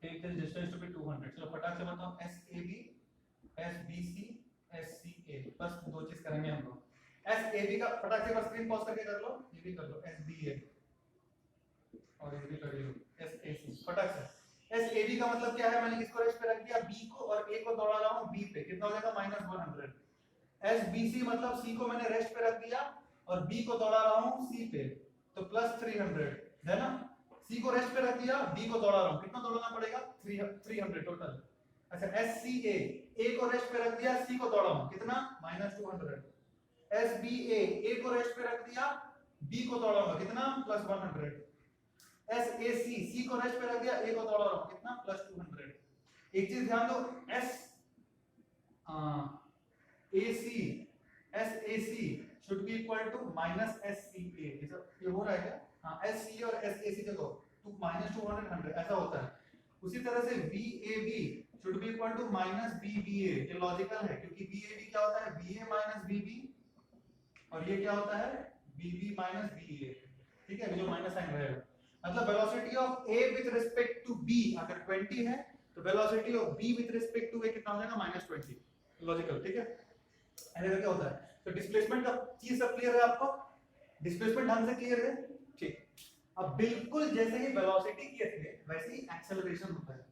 take this distance to be 200। चलो फटाक से बताओ, S A B, S B C, S C A, बस दो चीज करेंगे हम लोग। एस ए बी का फटाक से स्क्रीन पॉज करके कर लो, ये भी कर लो, एस बी ए और ये भी कर लो, एस ए सी, फटाक से। एस ए बी का मतलब क्या है, मैंने किसको रेस्ट पे रख दिया, बी को, और ए को दौड़ा रहा हूँ बी पे, कितना हो जाएगा माइनस 100। एस बी सी मतलब सी को मैंने रेस्ट पे रख दिया और बी को दौड़ा रहा हूँ सी पे, तो प्लस 300 है ना। सी को रेस्ट पे रख दिया, बी को दौड़ा रहा हूँ, कितना दौड़ाना पड़ेगा, 300 टोटल। अच्छा एस सी ए को रेस्ट पे रख दिया, सी को दौड़ा हूँ, कितना माइनस 200। एस बी ए को रेस्ट पे रख दिया, बी को दौड़ाऊंगा, कितना प्लस 100। एस ए सी को रेस्ट पे रख दिया, ए को दौड़ा रहा हूँ, कितना प्लस 200। एक चीज ध्यान दो, S A C should be equal to minus SCA, ये हो रहा है क्या, हाँ SCA और SAC देखो तो माइनस 200 100 ऐसा होता है। उसी तरह से VAB should be equal to minus BBA, ये लॉजिकल है क्योंकि VAB क्या होता है, BA minus BB, और ये क्या होता है, BB minus BA, ठीक है, जो माइनस साइन रहेगा। मतलब velocity of A with respect to B अगर 20 है तो velocity of B with respect to A कितना हो जाएगा, माइनस 20, लॉजिकल, ठीक है। ऐसे करके होता है। तो डिस्प्लेसमेंट का चीज सब क्लियर है आपको, डिस्प्लेसमेंट ढंग से क्लियर है, ठीक। अब बिल्कुल जैसे ही वेलोसिटी किए थे वैसे ही एक्सेलरेशन होता है,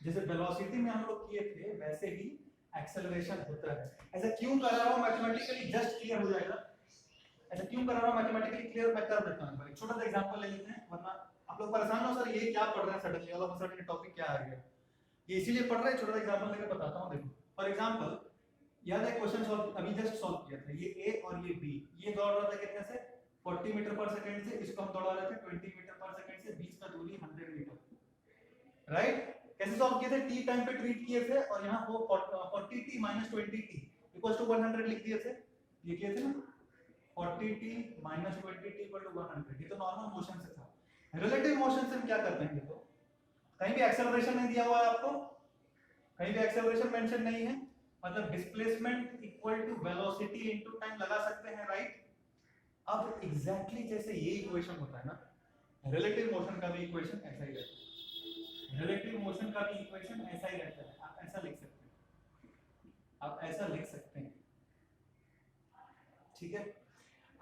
जैसे वेलोसिटी में हम लोग किए थे वैसे ही एक्सेलरेशन होता है। ऐसा क्यों कर रहा हूं, मैथमेटिकली जस्ट क्लियर हो जाएगा। ऐसा क्यों कर रहा हूं मैथमेटिकली क्लियर, मैं कर देता हूं। एक छोटा सा एग्जांपल ले लेते हैं, वरना आप लोग परेशान हो, सर ये क्या पढ़ रहे हैं suddenly, all of a sudden topic क्या आ गया, ये इसीलिए पढ़ रहे हैं। छोटा सा एग्जांपल लेकर बताता हूं, देखो फॉर एग्जांपल याद है क्वेश्चन सॉल्व अभी जस्ट सॉल्व किया था, ये ए और ये बी, ये दौड़ रहा था कितने से 40 मीटर पर सेकंड से, इसको हम दौड़ा रहे थे 20 मीटर पर सेकंड से, बीच का दूरी 100 मीटर, राइट। कैसे सॉल्व किए थे, टी टाइम पे ट्रीट किए थे और यहां वो 40 t minus 20 t equals to 100 लिख दिए थे, ये किए थे ना, 40 t minus 20 t equal to 100। ये तो नॉर्मल मोशन से था। रिलेटिव मोशन से हम क्या करते हैं, देखो कहीं भी एक्सेलरेशन नहीं दिया हुआ है आपको, कहीं भी एक्सेलरेशन मेंशन नहीं है, मतलब displacement equal to velocity into time लगा सकते हैं, राइट। अब एग्जैक्टली जैसे ये इक्वेशन होता है ना, रिलेटिव मोशन का भी इक्वेशन ऐसा ही रहता है, रिलेटिव मोशन का भी इक्वेशन ऐसा ही रहता है। आप ऐसा लिख सकते हैं, आप ऐसा लिख सकते हैं, ठीक है।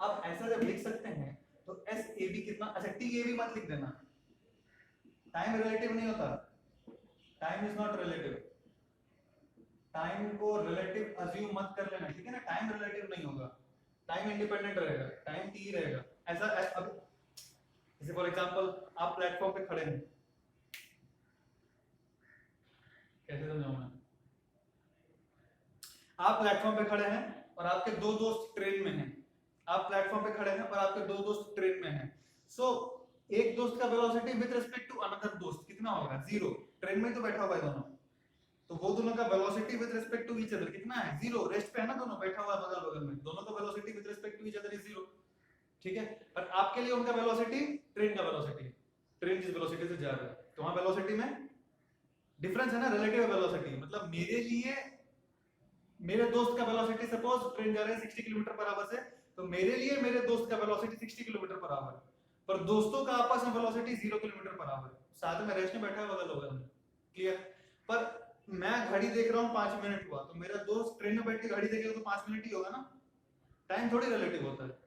आप ऐसा जब लिख सकते हैं तो एस ए बी कितना, अच्छा टी ए बी मत लिख देना, टाइम रिलेटिव नहीं होता, time is not relative, time को रिलेटिव अज्यूम मत कर लेना, ठीक है ना। टाइम रिलेटिव नहीं होगा, टाइम इंडिपेंडेंट रहेगा, टाइम टी रहेगा। ऐसा अब जैसे फॉर एग्जांपल आप प्लेटफॉर्म पे खड़े हैं, कैसे समझाऊं मैं, आप प्लेटफॉर्म पे खड़े हैं और आपके दो दोस्त ट्रेन में हैं, आप प्लेटफॉर्म पे खड़े हैं और आपके दो दोस्त ट्रेन में हैं। सो एक दोस्त का velocity with respect to another दोस्त कितना होगा, 0, ट्रेन में तो बैठा हुआ है दोनों, तो वो दोनों का velocity with respect to each other कितना है, 0, रेस्ट पे है ना दोनों, बैठा हुआ है बगल बगल में, दोनों का velocity with respect to each other is 0, ठीक है। पर आपके लिए उनका वेलोसिटी ट्रेन का वेलोसिटी, ट्रेन जिस वेलोसिटी से जा रहा है, तो वहां वेलोसिटी में डिफरेंस है ना, रिलेटिव वेलोसिटी। मतलब मेरे लिए मेरे दोस्त का वेलोसिटी सपोज ट्रेन जा रहे हैं 60 किलोमीटर पर आवर से, तो मेरे लिए मेरे दोस्त का वेलोसिटी 60 किलोमीटर पर आवर, पर दोस्तों का आपस में वेलोसिटी 0 किलोमीटर पर आवर। साथ में रेस्ट में बैठा हुआ बगल होगा, क्लियर। पर मैं घड़ी देख रहा हूँ 5 मिनट हुआ, तो मेरा दोस्त ट्रेन में बैठ के घड़ी देखेगा तो 5 मिनट ही होगा ना। टाइम थोड़ी रिलेटिव होता है,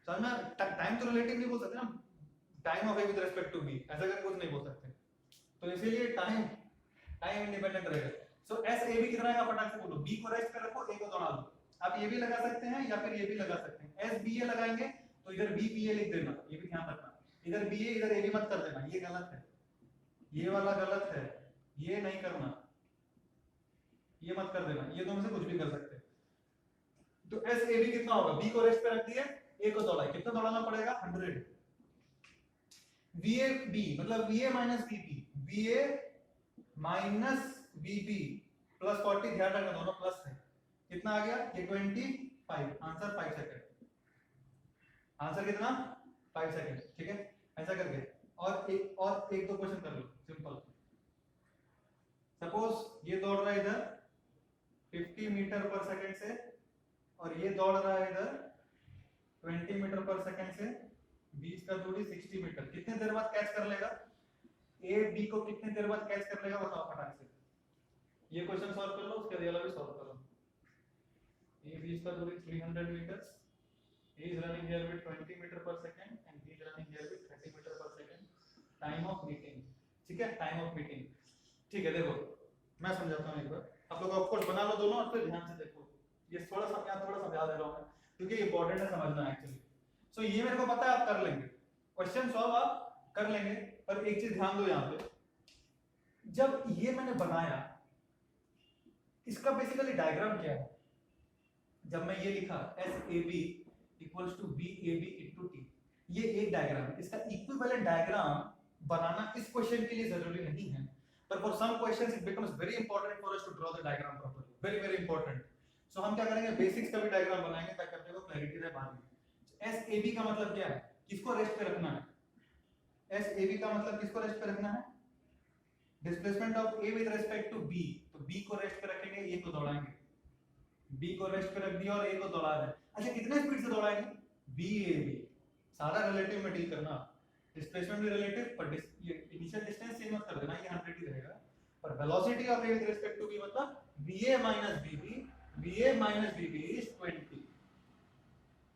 समझ में। टाइम तो रिलेटिव नहीं बोल सकते ना, time of A with respect to B, ऐसा करके कुछ नहीं बोल सकते। तो इसीलिए टाइम इंडिपेंडेंट रहेगा। सो एस ए बी कितना है फटाक से बोलो। बी को रेस्ट पे रखो, ए को दौड़ा लो। आप ये भी लगा सकते हैं या फिर ये भी लगा सकते हैं। एस बी ए लगाएंगे तो इधर बी पी ए लिख देना, ये भी ध्यान रखना। इधर बी ए इधर ए भी मत कर देना, ये गलत है, ये वाला गलत है, ये नहीं करना, ये मत कर देना, ये दोनों से कुछ भी कर सकते हैं। तो एस ए बी कितना होगा, बी को रेस्ट पे रख दिए, ए को दौड़ाए, कितना दौड़ाना पड़ेगा 100। वी ए बी मतलब V A minus V B, V A minus V B plus 40, ध्यान रखना दोनों प्लस है। कितना आ गया ये 25, आंसर 5 सेकंड। आंसर कितना 5 सेकंड, ठीक है। ऐसा करके और एक दो क्वेश्चन कर लो सिंपल। सपोज ये दौड़ रहा है इधर 50 मीटर पर सेकंड से और ये दौड़ रहा है इधर 20 मीटर पर सेकंड से, बीच का दूरी 60 मीटर। कितने देर बाद कैच कर लेगा ए बी को, कितने देर बाद कैच कर लेगा बताओ फटाक से। ये क्वेश्चन सॉल्व कर लो, उसके अगला भी सॉल्व करो। ए बीच का दूरी 300 metre, he is running here with 20 meter per second and he is running here with 30 meter per second, time of meeting, ठीक है, टाइम ऑफ मीटिंग। ठीक है, देखो मैं समझाता हूं एक बार, आप लोग ऑफ कोर्स बना लो दोनों और फिर ध्यान से देखो। ये थोड़ा सा मैं थोड़ा समझा दे रहा हूं क्योंकि इंपॉर्टेंट है समझना एक्चुअली। सो ये मेरे को पता है आप कर लेंगे, क्वेश्चन सॉल्व आप कर लेंगे, पर एक चीज ध्यान दो यहाँ पे, जब ये मैंने बनाया इसका बेसिकली डायग्राम क्या है। जब मैं ये लिखा S A B equals to B A B into t, ये एक डायग्राम है। इसका इक्विवेलेंट डायग्राम बनाना इस क्वेश्चन के लिए जरूरी नहीं है, पर for some questions it becomes very important for us to draw the diagram properly, very very important. So हम क्या करेंगे, बेसिक्स का भी डायग्राम बनाएंगे ताकि अपने को क्लैरिटी रहे बाद में। एस ए बी का मतलब क्या है, किसको रेस्ट पे रखना है। एस ए बी का मतलब किसको रेस्ट पे रखना है, displacement of A with respect to B, तो बी को रेस्ट पे रखेंगे, ए को दौड़ाएंगे, बी को रेस्ट पे रख दिया और ए को दौड़ा रहे हैं। अच्छा कितने स्पीड से दौड़ाएंगे, बी ए बी, सारा रिलेटिव में डील करना, डिस्प्लेसमेंट भी रिलेटिव, पर ये इनिशियल डिस्टेंस चेंज मत कर देना, ये 100 ही रहेगा। पर velocity of A with respect to B मतलब va minus bb, va minus bb is 20,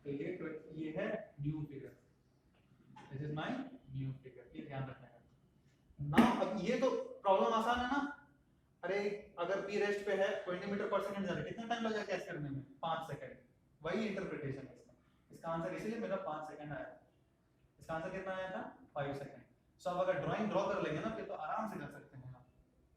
तो ये है new figure, this is my new figure, ये ध्यान रखना है ना। अब ये तो प्रॉब्लम आसान है ना, अरे अगर p रेस्ट पे है 20 मीटर पर सेकंड जा रहा है, कितना टाइम लगेगा कैच करने में, 5 सेकंड। वही इंटरप्रिटेशन है इसका आंसर इसीलिए मेरा 5 सेकंड आया। इसका आंसर कितना आया था 5 सेकंड। सो अब अगर ड्राइंग ड्रॉ कर लेंगे ना फिर तो आराम से कर सकते हैं आप,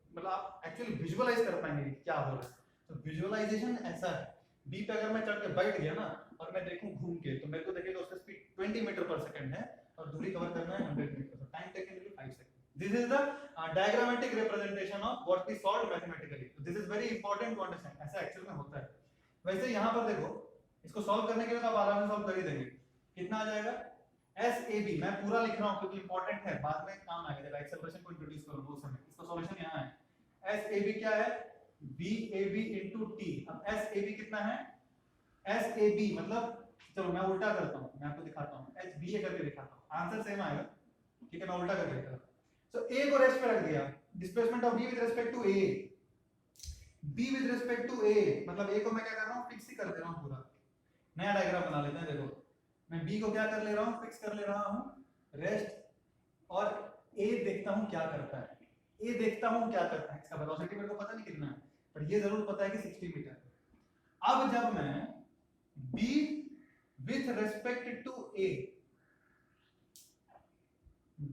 मतलब आप एक्चुअली विजुअलाइज कर पाएंगे क्या हो रहा है। तो विजुअलाइजेशन ऐसा है, बी पे अगर मैं चढ़ के बैठ गया ना और मैं देखूं घूम के, तो मेरे को देखेगा उसका स्पीड 20 मीटर पर सेकंड है और दूरी कवर करना है 100 मीटर, तो time taken will be 5 second. This is the diagrammatic representation of what we solved mathematically. So this is very important to understand. ऐसा एक्चुअल में होता है। वैसे यहाँ पर देखो, इसको सॉल्व करने के लिए तो आप आराम से सॉल्व कर ही देंगे। कितना आ जाएगा, एस ए बी, मैं पूरा लिख रहा हूँ क्योंकि इंपॉर्टेंट है, बाद में काम आएगा जब एक्सेलरेशन को इंट्रोड्यूस करूंगा उस समय। इसका सॉल्यूशन यहाँ है, एस ए बी क्या है, B A B into t. अब एस ए बी कितना है, एस ए बी मतलब, चलो मैं उल्टा करता हूँ, मैं आपको दिखाता हूँ, एच बी ए करके दिखाता हूँ, आंसर सेम आएगा, ठीक है। मैं उल्टा करके दिखाता हूँ। So A को रेस्ट पे रख दिया, displacement of B with respect to A, B with respect to A मतलब A को मैं क्या कर रहा हूँ, फिक्स ही कर दे रहा हूँ पूरा। नया डायग्राम बना लेते हैं, देखो मैं B को क्या कर ले रहा हूँ, फिक्स कर ले रहा हूँ रेस्ट, और A देखता हूँ क्या करता है, A देखता हूँ क्या करता है। इसका वेलोसिटी मेरे को पता नहीं कितना है, पर ये जरूर पता है कि 60 मीटर। अब जब मैं B with respect to A,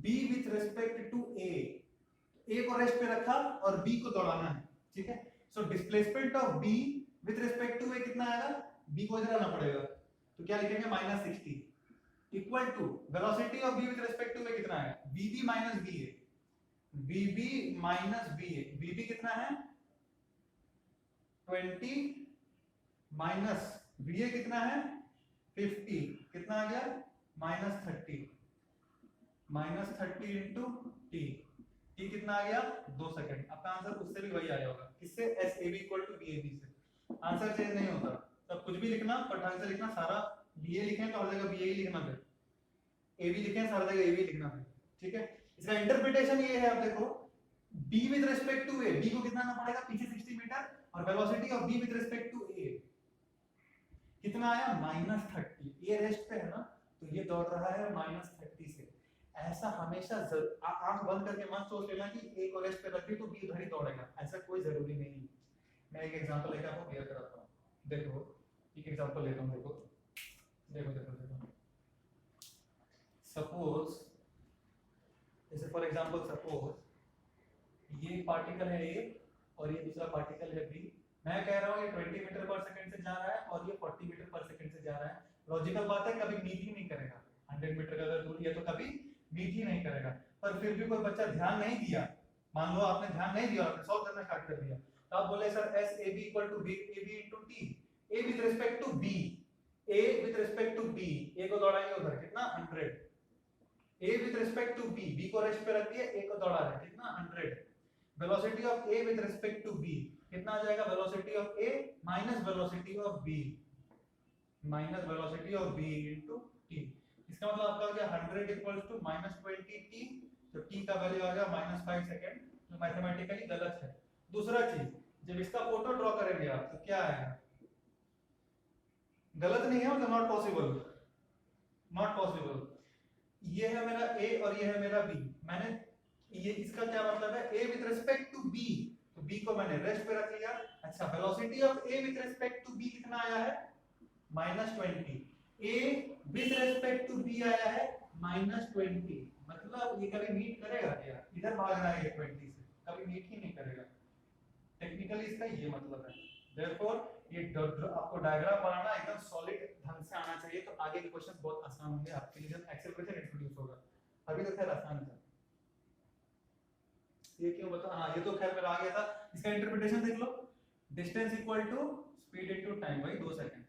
B with respect to A को रेस्ट पे रखा और B को दौड़ाना है, ठीक है। So displacement of B with respect to A कितना आएगा, B को इधर आना पड़ेगा, तो क्या लिखेंगे -60 equal to velocity of B with respect to A कितना है, VB minus BA, VB minus BA, VB कितना है 20 माइनस VA कितना है 50, कितना आ गया -30 इंटू टी, टी कितना आ गया 2 सेकंड। आपका आंसर उससे भी वही आया होगा, किससे, S A B equal to B A B से। आंसर चेंज नहीं होता, तब कुछ भी लिखना पर ढंग से लिखना, सारा बी ए लिखें तो हर जगह बी ए ही लिखना, फिर ए बी लिखें हर जगह ए बी लिखना, फिर ठीक है। इसका इंटरप्रिटेशन ये है, आप देखो b with respect to a, b को कितना आना पड़ेगा पीछे 60 मीटर, और velocity of b with respect to a कितना आया -30। ये रेस्ट पे है ना, तो ये दौड़ रहा है -30 से। ऐसा हमेशा आंख बंद करके मत सोच लेना कि a को रेस्ट पे रख दी तो b उधर ही दौड़ेगा, ऐसा कोई जरूरी नहीं। मैं एक एग्जांपल लेकर आपको क्लियर कराता हूं, देखो एक एग्जांपल लेता हूं, देखो देखो देखो देखो सपोज, जैसे फॉर एग्जांपल सपोज ये पार्टिकल है a और ये दूसरा पार्टिकल है b। मैं कह रहा हूँ ये 20 मीटर पर सेकंड से जा रहा है और ये 40 मीटर पर सेकंड से जा रहा है। लॉजिकल बात है, कभी मीट ही नहीं करेगा। 100 मीटर का अगर दूरी है तो कभी मीट ही नहीं करेगा। पर फिर भी कोई बच्चा ध्यान नहीं दिया, मान लो आपने ध्यान नहीं दिया, आपने सॉल्व करना स्टार्ट कर दिया, तो आप बोले sir S A B equal to B A B into T, A with respect to B, A with respect to B, A को दौड़ाएंगे उधर कितना 100, A with respect to B, B को रेस्ट पे रख दिया, ए को दौड़ा रहे कितना 100। Velocity of A with respect to B कितना आ जाएगा, velocity of A minus velocity of B, minus velocity of B into T. इसका मतलब आपका हो गया 100 इक्वल्स टू -20 टी, तो टी का वैल्यू आ गया -5 सेकंड, जो मैथमेटिकली गलत है। दूसरा चीज, जब इसका फोटो ड्रॉ करेंगे आप तो क्या आएगा, गलत नहीं है, मतलब नॉट पॉसिबल, नॉट पॉसिबल। ये है मेरा ए और ये है मेरा बी, मैंने ये इसका क्या मतलब है, a with respect to b, तो b को मैंने रेस्ट पे रख लिया। अच्छा, velocity of a with respect to b कितना आया है -20, a with respect to b आया है -20, मतलब ये कभी मीट करेगा क्या, इधर भाग रहा है 20 से, कभी मीट ही नहीं करेगा। टेक्निकली इसका ये मतलब है। देयरफॉर ये आपको डायग्राम बनाना एकदम सॉलिड ढंग से आना चाहिए, तो आगे के क्वेश्चंस बहुत आसान होंगे आपके लिए जब एक्सेलरेशन इंट्रोड्यूस होगा। अभी तो खैर आसान था, ये क्यों बता, हाँ ये तो खैर मेरा आ गया था। इसका इंटरप्रिटेशन देख लो, distance equal to speed into time, भाई 2 सेकंड।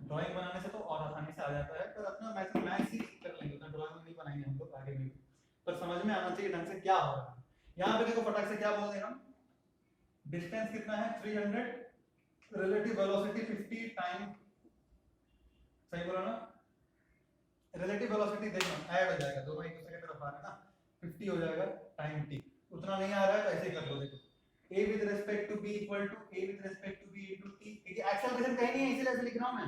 ड्राइंग बनाने से तो और आसानी से आ जाता है, पर अपना मैथ्स ही कर लेंगे, तो ड्राइंग में नहीं बनाएंगे हम लोग आगे में, पर समझ में आना चाहिए ढंग से क्या हो रहा है। यहाँ पे देखो फटाक से क्या बोल दें हम, डिस्टेंस कितना है 300, रिलेटिव वेलोसिटी 50 टाइम, सही बोला ना, रिलेटिव वेलोसिटी देखना ऐड हो जाएगा, दोनों एक दूसरे की तरफ आ रहे हैं ना, 50 हो जाएगा टाइम टी। उतना नहीं आ रहा है तो ऐसे कर लो, देखो a with respect to b equal to a with respect to b into t, क्योंकि एक्सेलरेशन कहीं नहीं है इसीलिए ऐसे लिख रहा हूं मैं,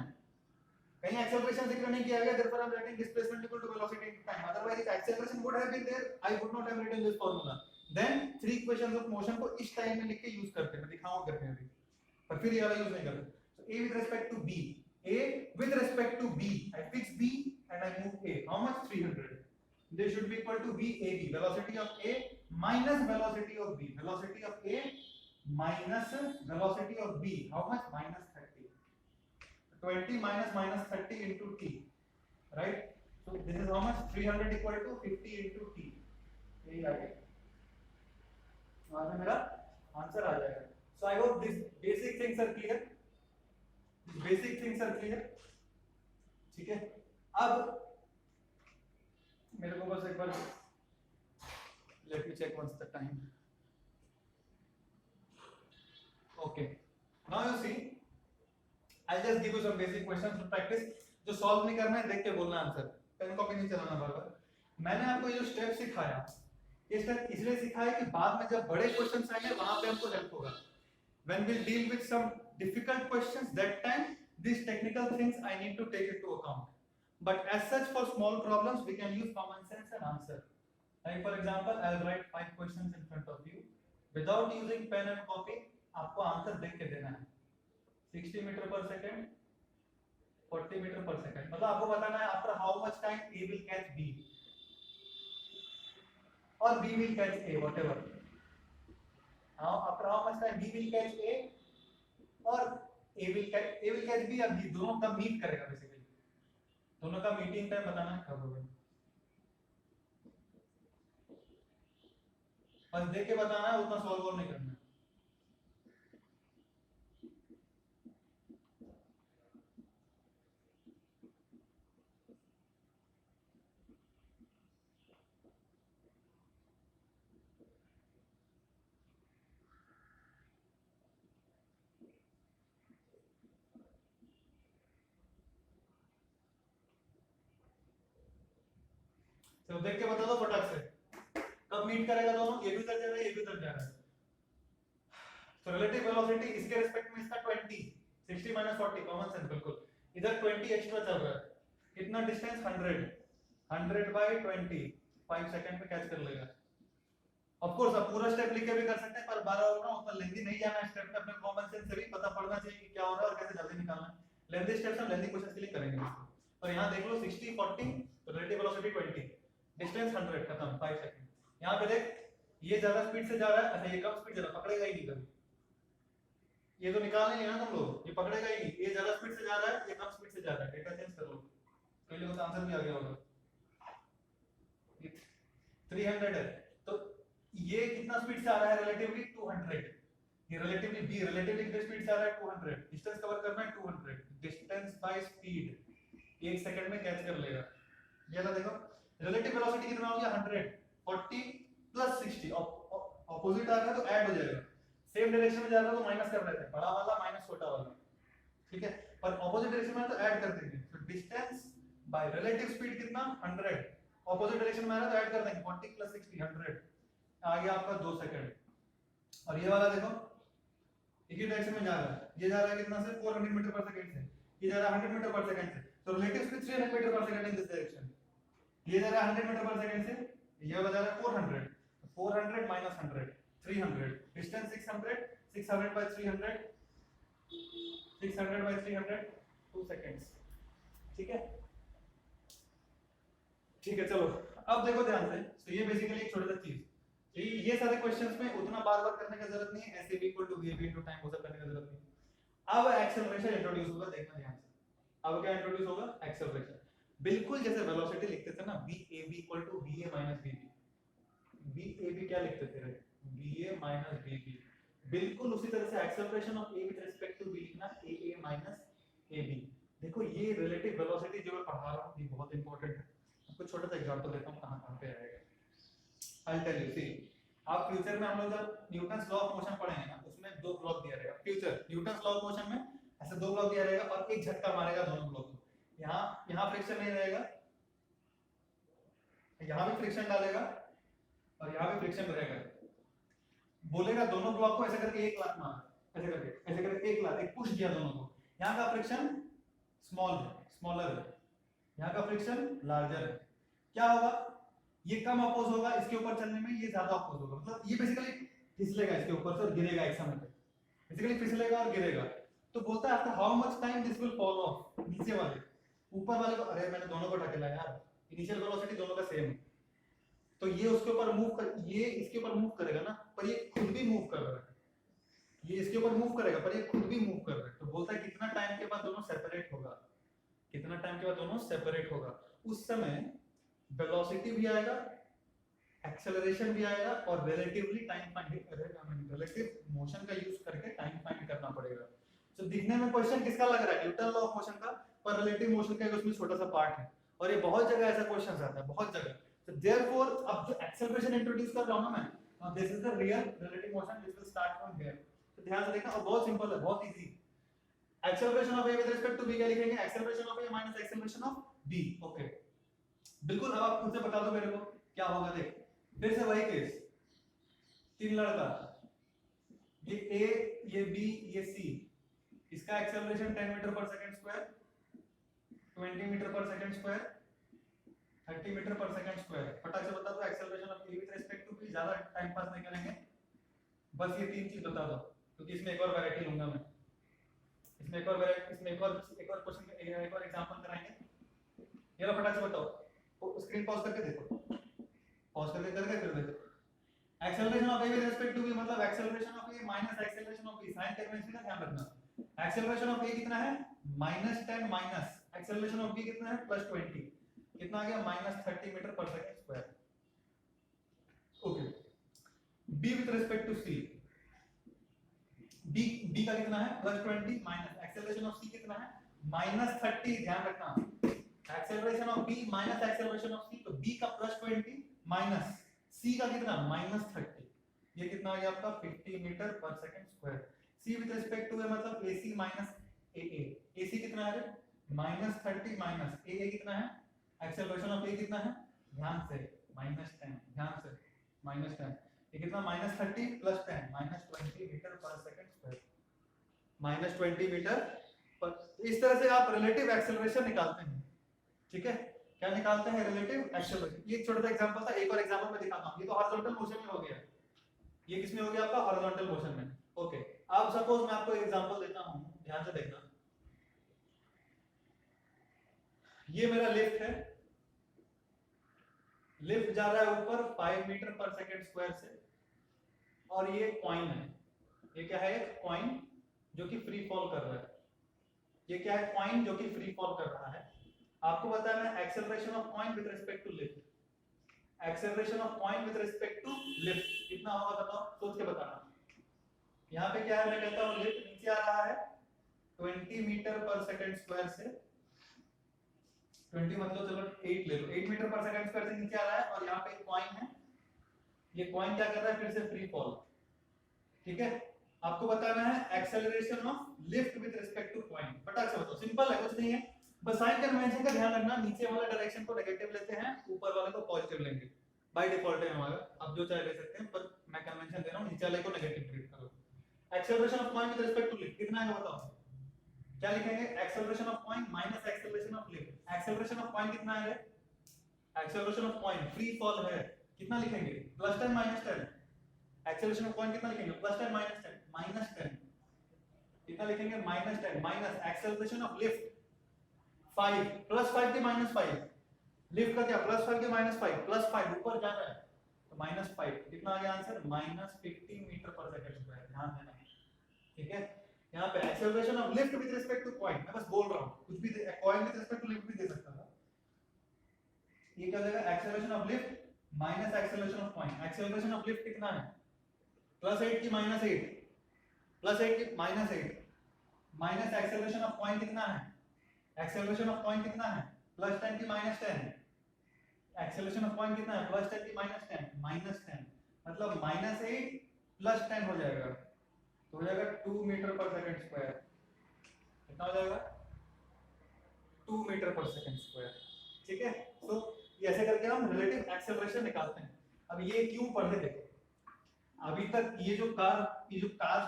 कहीं एक्सेलरेशन जिक्र नहीं किया गया, therefore I am writing displacement equal to velocity into time, otherwise if acceleration would have been there I would not have written this formula। then three equations of motion को इस टाइम में लिख के use करते हैं, मैं दिखाऊंगा करके अभी, पर फिर ये वाला यूज नहीं करते। so a with respect to b, a with respect to b, I fix b and I move a, how much 300, this should be equal to VAB, velocity of A minus velocity of B, velocity of A minus velocity of B, how much, -30, 20 minus 30 into t, right, so this is how much, 300 equal to 50 into t, यही आ गया, वहां से मेरा answer आ जाएगा। so I hope this basic things are clear, these basic things are clear, ठीक है। अब मेरे को बस एक बार let me check once the time, okay, now you see I'll just give you some basic questions to practice, जो solve नहीं करना है देख के बोलना आंसर, पेन कॉपी नहीं चलाना बार बार। मैंने आपको ये जो स्टेप सिखाया, ये स्टेप इसलिए सिखाया कि बाद में जब बड़े क्वेश्चंस आएंगे वहां पे हमको हेल्प होगा, when we'll deal with some difficult questions, that time these technical things I need to take into account, but as such for small problems we can use common sense and answer, like for example I'll write 5 questions in front of you without using pen and copy, आपको answer देख के देना है, 60 metre पर second, 40 metre पर second, मतलब आपको बताना है after how much time A will catch B or B will catch A, whatever, now after how much time B will catch A or A will catch B, अब दोनों कब meet करेगा, basically दोनों का मीटिंग टाइम बताना है कब होगा, बस देख के बताना है, उतना सॉल्व नहीं करना है। तो देख के बता दो फटाक से, कब मीट करेगा दोनों, ये भी उधर जा रहा है, ये भी उधर जा रहा है। तो रिलेटिव वेलोसिटी इसके रिस्पेक्ट में इसका 20, 60 माइनस 40 कॉमन सेंस बिल्कुल, इधर 20 एक्स्ट्रा चल रहा है, कितना डिस्टेंस 100 बाय 20, 5 सेकंड में कैच कर लेगा। ऑफ कोर्स आप पूरा स्टेप लिख के भी कर सकते हैं, पर 12 होगा उतना लेंथी नहीं जाना है स्टेप पे, अपने कॉमन सेंस से भी पता पड़ना चाहिए कि क्या हो रहा है और कैसे जल्दी निकालना है। लेंथी स्टेप्स हम लेंथी क्वेश्चंस के लिए करेंगे इसको। और यहां देख लो 60 40 तो रिलेटिव वेलोसिटी 20, डिस्टेंस 100, खत्म 5 सेकंड। यहां पे देख ये ज्यादा स्पीड से जा रहा है, अच्छा ये कम स्पीड से जा रहा है, पकड़ेगा ही नहीं कभी, ये तो निकाल नहीं है ना तुम लोग, ये पकड़ेगा ही नहीं, ये ज्यादा स्पीड से जा रहा है, ये कम स्पीड से जा रहा है, डेटा चेंज कर लो, पहले तो आंसर भी आ गया होगा, 300 है, तो ये कितना स्पीड से आ रहा है रिलेटिवली 200, ये रिलेटिवली b रिलेटिवली कितने स्पीड से आ रहा है 200, डिस्टेंस कवर करना है 200, डिस्टेंस बाय स्पीड 1 सेकंड में कैच कर लेगा। ये ना देखो रिलेटिव वेलोसिटी कितना हो गया 100, 40 प्लस 60, ऑपोजिट आ रहा है तो ऐड हो जाएगा, सेम डायरेक्शन में जा रहा है तो माइनस कर लेते हैं, बड़ा वाला माइनस छोटा वाला, ठीक है, पर ऑपोजिट डायरेक्शन में तो ऐड कर देंगे, तो डिस्टेंस बाय रिलेटिव स्पीड कितना 100, ऑपोजिट डायरेक्शन में आ रहा है तो ऐड कर देंगे 40 प्लस 60 100, आ गया आपका 2 सेकंड। और ये वाला देखो एक ही डायरेक्शन में जा रहा है, ये जा रहा है कितना से 400 मीटर पर सेकंड से, ये जा रहा है 100 मीटर पर सेकंड से, तो रिलेटिव स्पीड 300 मीटर पर सेकंड इन दिस डायरेक्शन, ये जा रहा है 100 मीटर पर सेकंड से, ये वाला जा रहा है 400, 400 minus 100 300, distance 600, 600 by 300, 600 by 300 2 seconds, ठीक है, ठीक है। चलो अब देखो ध्यान से, तो ये बेसिकली एक छोटा सा चीज, तो ये सारे क्वेश्चंस में उतना बार-बार करने की जरूरत नहीं है, ऐसे भी equal to v into time वो सब करने की जरूरत नहीं है। अब एक्सेलरेशन इंट्रोड्यूस होगा, देखना ध्यान से, अब क्या इंट्रोड्यूस होगा एक्सेलरेशन, बिल्कुल जैसे वेलोसिटी लिखते थे ना vab equal to va minus vb, vab क्या लिखते थे रे va माइनस vb, बिल्कुल उसी तरह से acceleration of a with respect to b लिखना aa माइनस ab। देखो ये रिलेटिव वेलोसिटी जो मैं पढ़ा रहा हूं ये बहुत इंपॉर्टेंट है, आपको छोटा सा एग्जांपल देता हूं कहां पे आएगा, आई टेल यू, सी आप फ्यूचर में हम लोग जब न्यूटन्स लॉ ऑफ मोशन पढ़ेंगे ना उसमें दो ब्लॉक दिया रहेगा, future Newton's law of motion में ऐसे दो ब्लॉक दिया रहेगा और एक झटका मारेगा दोनों ब्लॉक को, यहां फ्रिक्शन नहीं रहेगा, यहां भी फ्रिक्शन डालेगा और यहां भी फ्रिक्शन रहेगा, बोलेगा दोनों ब्लॉक को ऐसे करके एक लात मारा, ऐसे करके एक लात, एक पुश दिया दोनों को, यहां का फ्रिक्शन स्मॉलर है, यहां का फ्रिक्शन लार्जर है, क्या होगा ये कम अपोज होगा, इसके ऊपर चलने में ये ज्यादा अपोज होगा, मतलब ये बेसिकली फिसलेगा इसके ऊपर से और गिरेगा एक समय पे, बेसिकली फिसलेगा और गिरेगा, तो बोलता है after how much time this will fall of, नीचे वाले ऊपर वाले को, अरे मैंने दोनों को ढकेला यार, इनिशियल वेलोसिटी दोनों का सेम है, तो ये उसके ऊपर मूव कर, ये इसके ऊपर मूव करेगा ना, पर ये खुद भी मूव कर रहा है, ये इसके ऊपर मूव करेगा पर ये खुद भी मूव कर रहा है, तो बोलता है कितना टाइम के बाद दोनों सेपरेट होगा, कितना टाइम के बाद दोनों सेपरेट होगा, उस समय वेलोसिटी भी आएगा, एक्सेलरेशन भी आएगा और relatively time find, relative motion का यूज करके टाइम फाइंड करना पड़ेगा। तो दिखने में क्वेश्चन किसका लग रहा है न्यूटन लॉ ऑफ मोशन का, पर रिलेटिव मोशन का उसमें छोटा सा पार्ट है, और ये बहुत जगह ऐसा क्वेश्चन आता है, बहुत जगह, तो देयरफॉर अब जो एक्सेलरेशन इंट्रोड्यूस कर रहा हूं ना मैं, this is the real relative motion, this will start from here, तो ध्यान से देखना, और बहुत सिंपल है, बहुत easy, acceleration of a with respect to b क्या लिखेंगे, acceleration of a minus acceleration of b, okay बिल्कुल। अब आप खुद से बता दो मेरे को क्या होगा, देख फिर से वही केस, तीन लड़का, ये A ये B ये C, इसका एक्सेलरेशन 10 मीटर पर सेकंड स्क्वायर, 20 मीटर पर सेकंड स्क्वायर, 30 मीटर पर सेकंड स्क्वायर, फटाक से बता दो acceleration of A with respect to B, ज्यादा टाइम पास नहीं करेंगे, बस ये तीन चीज बता दो, क्योंकि इसमें एक और वैरायटी लूंगा मैं, इसमें एक और क्वेश्चन, एक और एग्जांपल कराएंगे, ये लो फटाक से बताओ, स्क्रीन पॉज करके देखो, पॉज करके फिर देखो, acceleration of a with respect to b मतलब acceleration of a minus acceleration of b, sign convention का ध्यान रखना, एक्सेलरेशन ऑफ a कितना है -10 माइनस एक्सेलरेशन ऑफ b कितना है +20, कितना आ गया -30 मीटर पर second square, okay. b with respect to c, b का कितना है +20 माइनस एक्सेलरेशन ऑफ c कितना है -30, ध्यान रखना, acceleration of b minus acceleration of c, तो b का +20 माइनस c का कितना -30, ये कितना आ गया आपका 50 मीटर पर second square, c with respect to a मतलब ac माइनस aa, ac कितना है -30 माइनस aa कितना है, एक्सेलरेशन ऑफ a कितना है ध्यान से -10, ध्यान से -10, ये कितना -30 + 10 -20 मीटर पर सेकंड स्क्वायर, -20 मीटर पर। इस तरह से आप रिलेटिव एक्सेलरेशन निकालते हैं, ठीक है। क्या निकालते हैं? Relative acceleration. ये छोटा सा एग्जांपल था, एक और एग्जांपल मैं दिखाता हूं। ये तो हॉरिजॉन्टल मोशन में हो गया, ये किसमें हो गया आपका? हॉरिजॉन्टल मोशन में। ओके, अब सपोज मैं आपको एग्जांपल देता हूं, ध्यान से देखना। ये मेरा लिफ्ट है, लिफ्ट जा रहा है ऊपर 5 मीटर पर सेकंड स्क्वायर से, और ये कॉइन है। ये क्या है? एक कॉइन जो कि फ्री फॉल कर रहा है। ये क्या है? कॉइन जो कि फ्री फॉल कर रहा है। आपको बताना है acceleration of coin with respect to lift. Acceleration of coin with respect to lift कितना होगा बताओ, सोच के बताना। यहाँ पे क्या है? मैं कहता हूँ लिफ्ट नीचे आ रहा है 20 मीटर पर सेकंड स्क्वायर से, 20 मतलब चलो 8 ले लो, 8 मीटर पर सेकंड स्क्वायर से नीचे आ रहा है, और यहाँ पे एक कॉइन है। ये कॉइन क्या कर रहा है? फिर से फ्री फॉल, ठीक है। आपको बताना है acceleration of lift with respect to coin. फटाक से बताओ, सिंपल है, कुछ नहीं है, बस साइन कन्वेंशन का ध्यान रखना। नीचे वाला डायरेक्शन को नेगेटिव लेते हैं, ऊपर वाले को पॉजिटिव लेंगे, बाय डिफॉल्ट है हमारा। आप जो चाहे ले सकते हैं, पर मैं कन्वेंशन दे रहा हूं, नीचे वाले को नेगेटिव ट्रीट करो। Acceleration of coin with respect to lift कितना है बताओ? क्या लिखेंगे? Acceleration of coin minus acceleration of lift. Acceleration of coin कितना है? Acceleration of coin free fall है, कितना लिखेंगे? +10 -10। एक्सेलरेशन ऑफ कॉइन कितना लिखेंगे? +10 -10 -10 कितना लिखेंगे? -10 माइनस एक्सेलरेशन ऑफ लिफ्ट 5 +5 के -5, लिफ्ट का क्या? +5 के -5 +5 ऊपर जा रहा है तो -5, कितना आ गया आंसर? -15 मीटर पर सेकंड स्क्वायर। ध्यान देना, ठीक है। यहाँ पे acceleration of lift with respect to coin, मैं बस बोल रहा हूँ, कुछ भी coin with respect to lift भी दे सकता था। ये क्या देगा? Acceleration of lift minus acceleration of coin. Acceleration of lift कितना है? +8 की -8, +8 की -8 माइनस एक्सेलरेशन ऑफ कॉइन कितना है? एक्सेलरेशन ऑफ कॉइन कितना है? +10 की -10। एक्सेलरेशन ऑफ कॉइन कितना है? +10 की -10 -10 मतलब -8 +10 हो जाएगा, तो हो जाएगा 2 मीटर पर सेकंड स्क्वायर। कितना हो जाएगा? 2 मीटर पर सेकंड स्क्वायर, ठीक है। तो ये ऐसे करके हम रिलेटिव एक्सेलरेशन निकालते हैं। अब ये क्यों पढ़े? देखो, अभी तक ये जो कार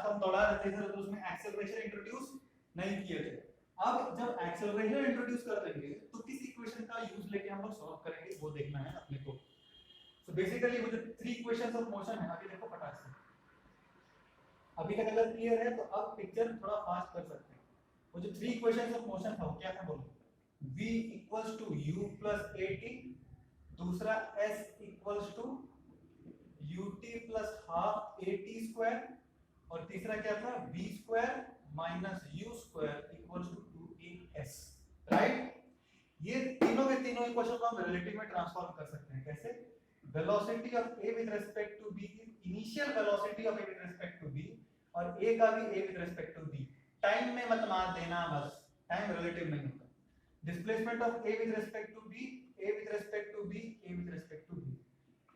हम दौड़ा रहे थे तो उसमें एक्सेलरेशन इंट्रोड्यूस नहीं किए थे। अब जब एक्सेलरेशन इंट्रोड्यूस कर देंगे तो किस इक्वेशन का यूज लेके हम लोग सॉल्व करेंगे वो देखना है अपने को। तो बेसिकली वो जो 3 इक्वेशंस ऑफ मोशन है, अभी देखो फटाक से, अभी तक अगर क्लियर है तो अब पिक्चर थोड़ा फास्ट कर सकते हैं। वो जो 3 इक्वेशंस ऑफ मोशन था वो क्या था बोलो? v = u + at, दूसरा s = ut + ½ at², और तीसरा क्या था? v² - u² = 2as, right. ये तीनों के तीनों इक्वेशन को हम रिलेटिव में ट्रांसफॉर्म कर सकते हैं। कैसे? Velocity of a with respect to b, initial velocity of a with respect to b, और a का भी a with respect to b। Time में मत मार देना, बस टाइम रिलेटिव नहीं होता। Displacement of a with respect to b, a with respect to b, a with respect to b,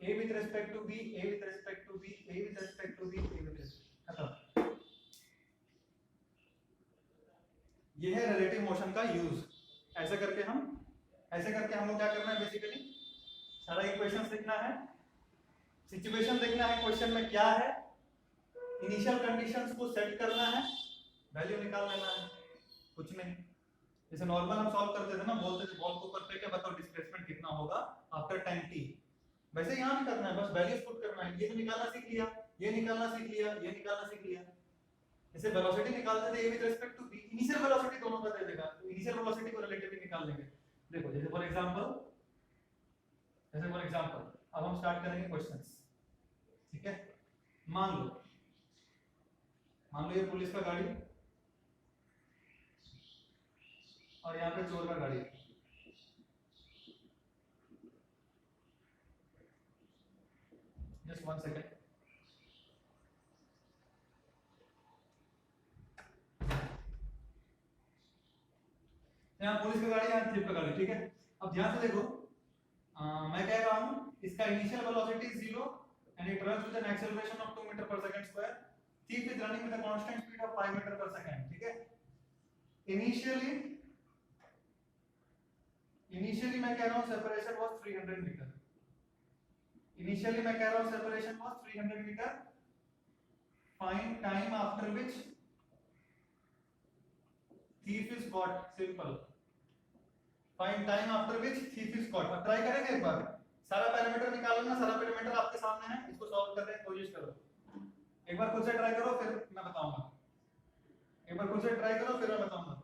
a with respect to b, a with respect to b, a with respect to b, a with respect, खत्म। ये है relative motion का use. ऐसे करके हम लोग क्या करना है? बेसिकली सारा इक्वेशंस लिखना है, सिचुएशन देखना है क्वेश्चन में क्या है, इनिशियल कंडीशंस को सेट करना है, वैल्यू निकाल लेना है, कुछ नहीं। जैसे नॉर्मल हम सॉल्व करते थे ना, बोलते थे बॉल को ऊपर फेंके, बताओ डिस्प्लेसमेंट कितना होगा आफ्टर टाइम t। वैसे यहाँ भी करना है, बस वैल्यूज पुट करना है। ये तो निकालना सीख लिया, ये निकालना सीख लिया, ये निकालना सीख लिया। जैसे वेलोसिटी निकालते थे a with respect to b, initial velocity दोनों का दे देगा, तो इनिशियल वेलोसिटी को रिलेटिवली निकाल लेंगे। देखो जैसे फॉर एग्जांपल अब हम स्टार्ट करेंगे क्वेश्चंस, ठीक है। मान लो ये पुलिस का गाड़ी और यहाँ पे चोर का गाड़ी। Just 1 second. यहाँ पुलिस का गाड़ी, यहाँ थीफ का गाड़ी, ठीक है। अब ध्यान से देखो, मैं कह रहा हूँ इसका initial velocity 0 and it runs with an acceleration of 2 meter per second square. Thief is running with a constant speed of 5 meter per second, ठीक है। इनिशियली मैं कह रहा हूँ सेपरेशन वाज 300 मीटर, इनिशियली मैं कह रहा हूं separation was 300 metre, find time after which thief is caught, simple, find time after which thief is caught। अब ट्राई करेंगे एक बार, सारा पैरामीटर निकाल लेना, सारा पैरामीटर आपके सामने है, इसको सॉल्व करने की कोशिश करो, एक बार खुद से ट्राई करो फिर मैं बताऊंगा, एक बार खुद से ट्राई करो फिर मैं बताऊंगा।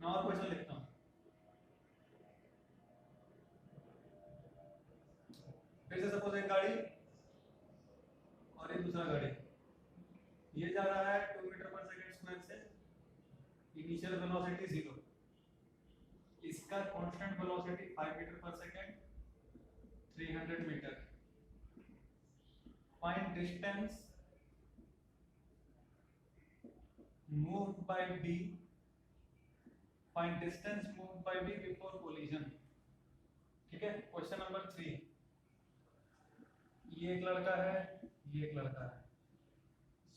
मैं और क्वेश्चन लिखता हूं, फिर से सपोज एक गाड़ी और एक दूसरा गाड़ी, ये जा रहा है 2 मीटर पर सेकंड स्क्वायर से, इनिशियल वेलोसिटी 0, इसका कांस्टेंट वेलोसिटी 5 मीटर पर second, 300 metre. Find distance moved by B, find distance moved by B before collision। ठीक है, क्वेश्चन नंबर 3, ये एक लड़का है, ये एक लड़का है,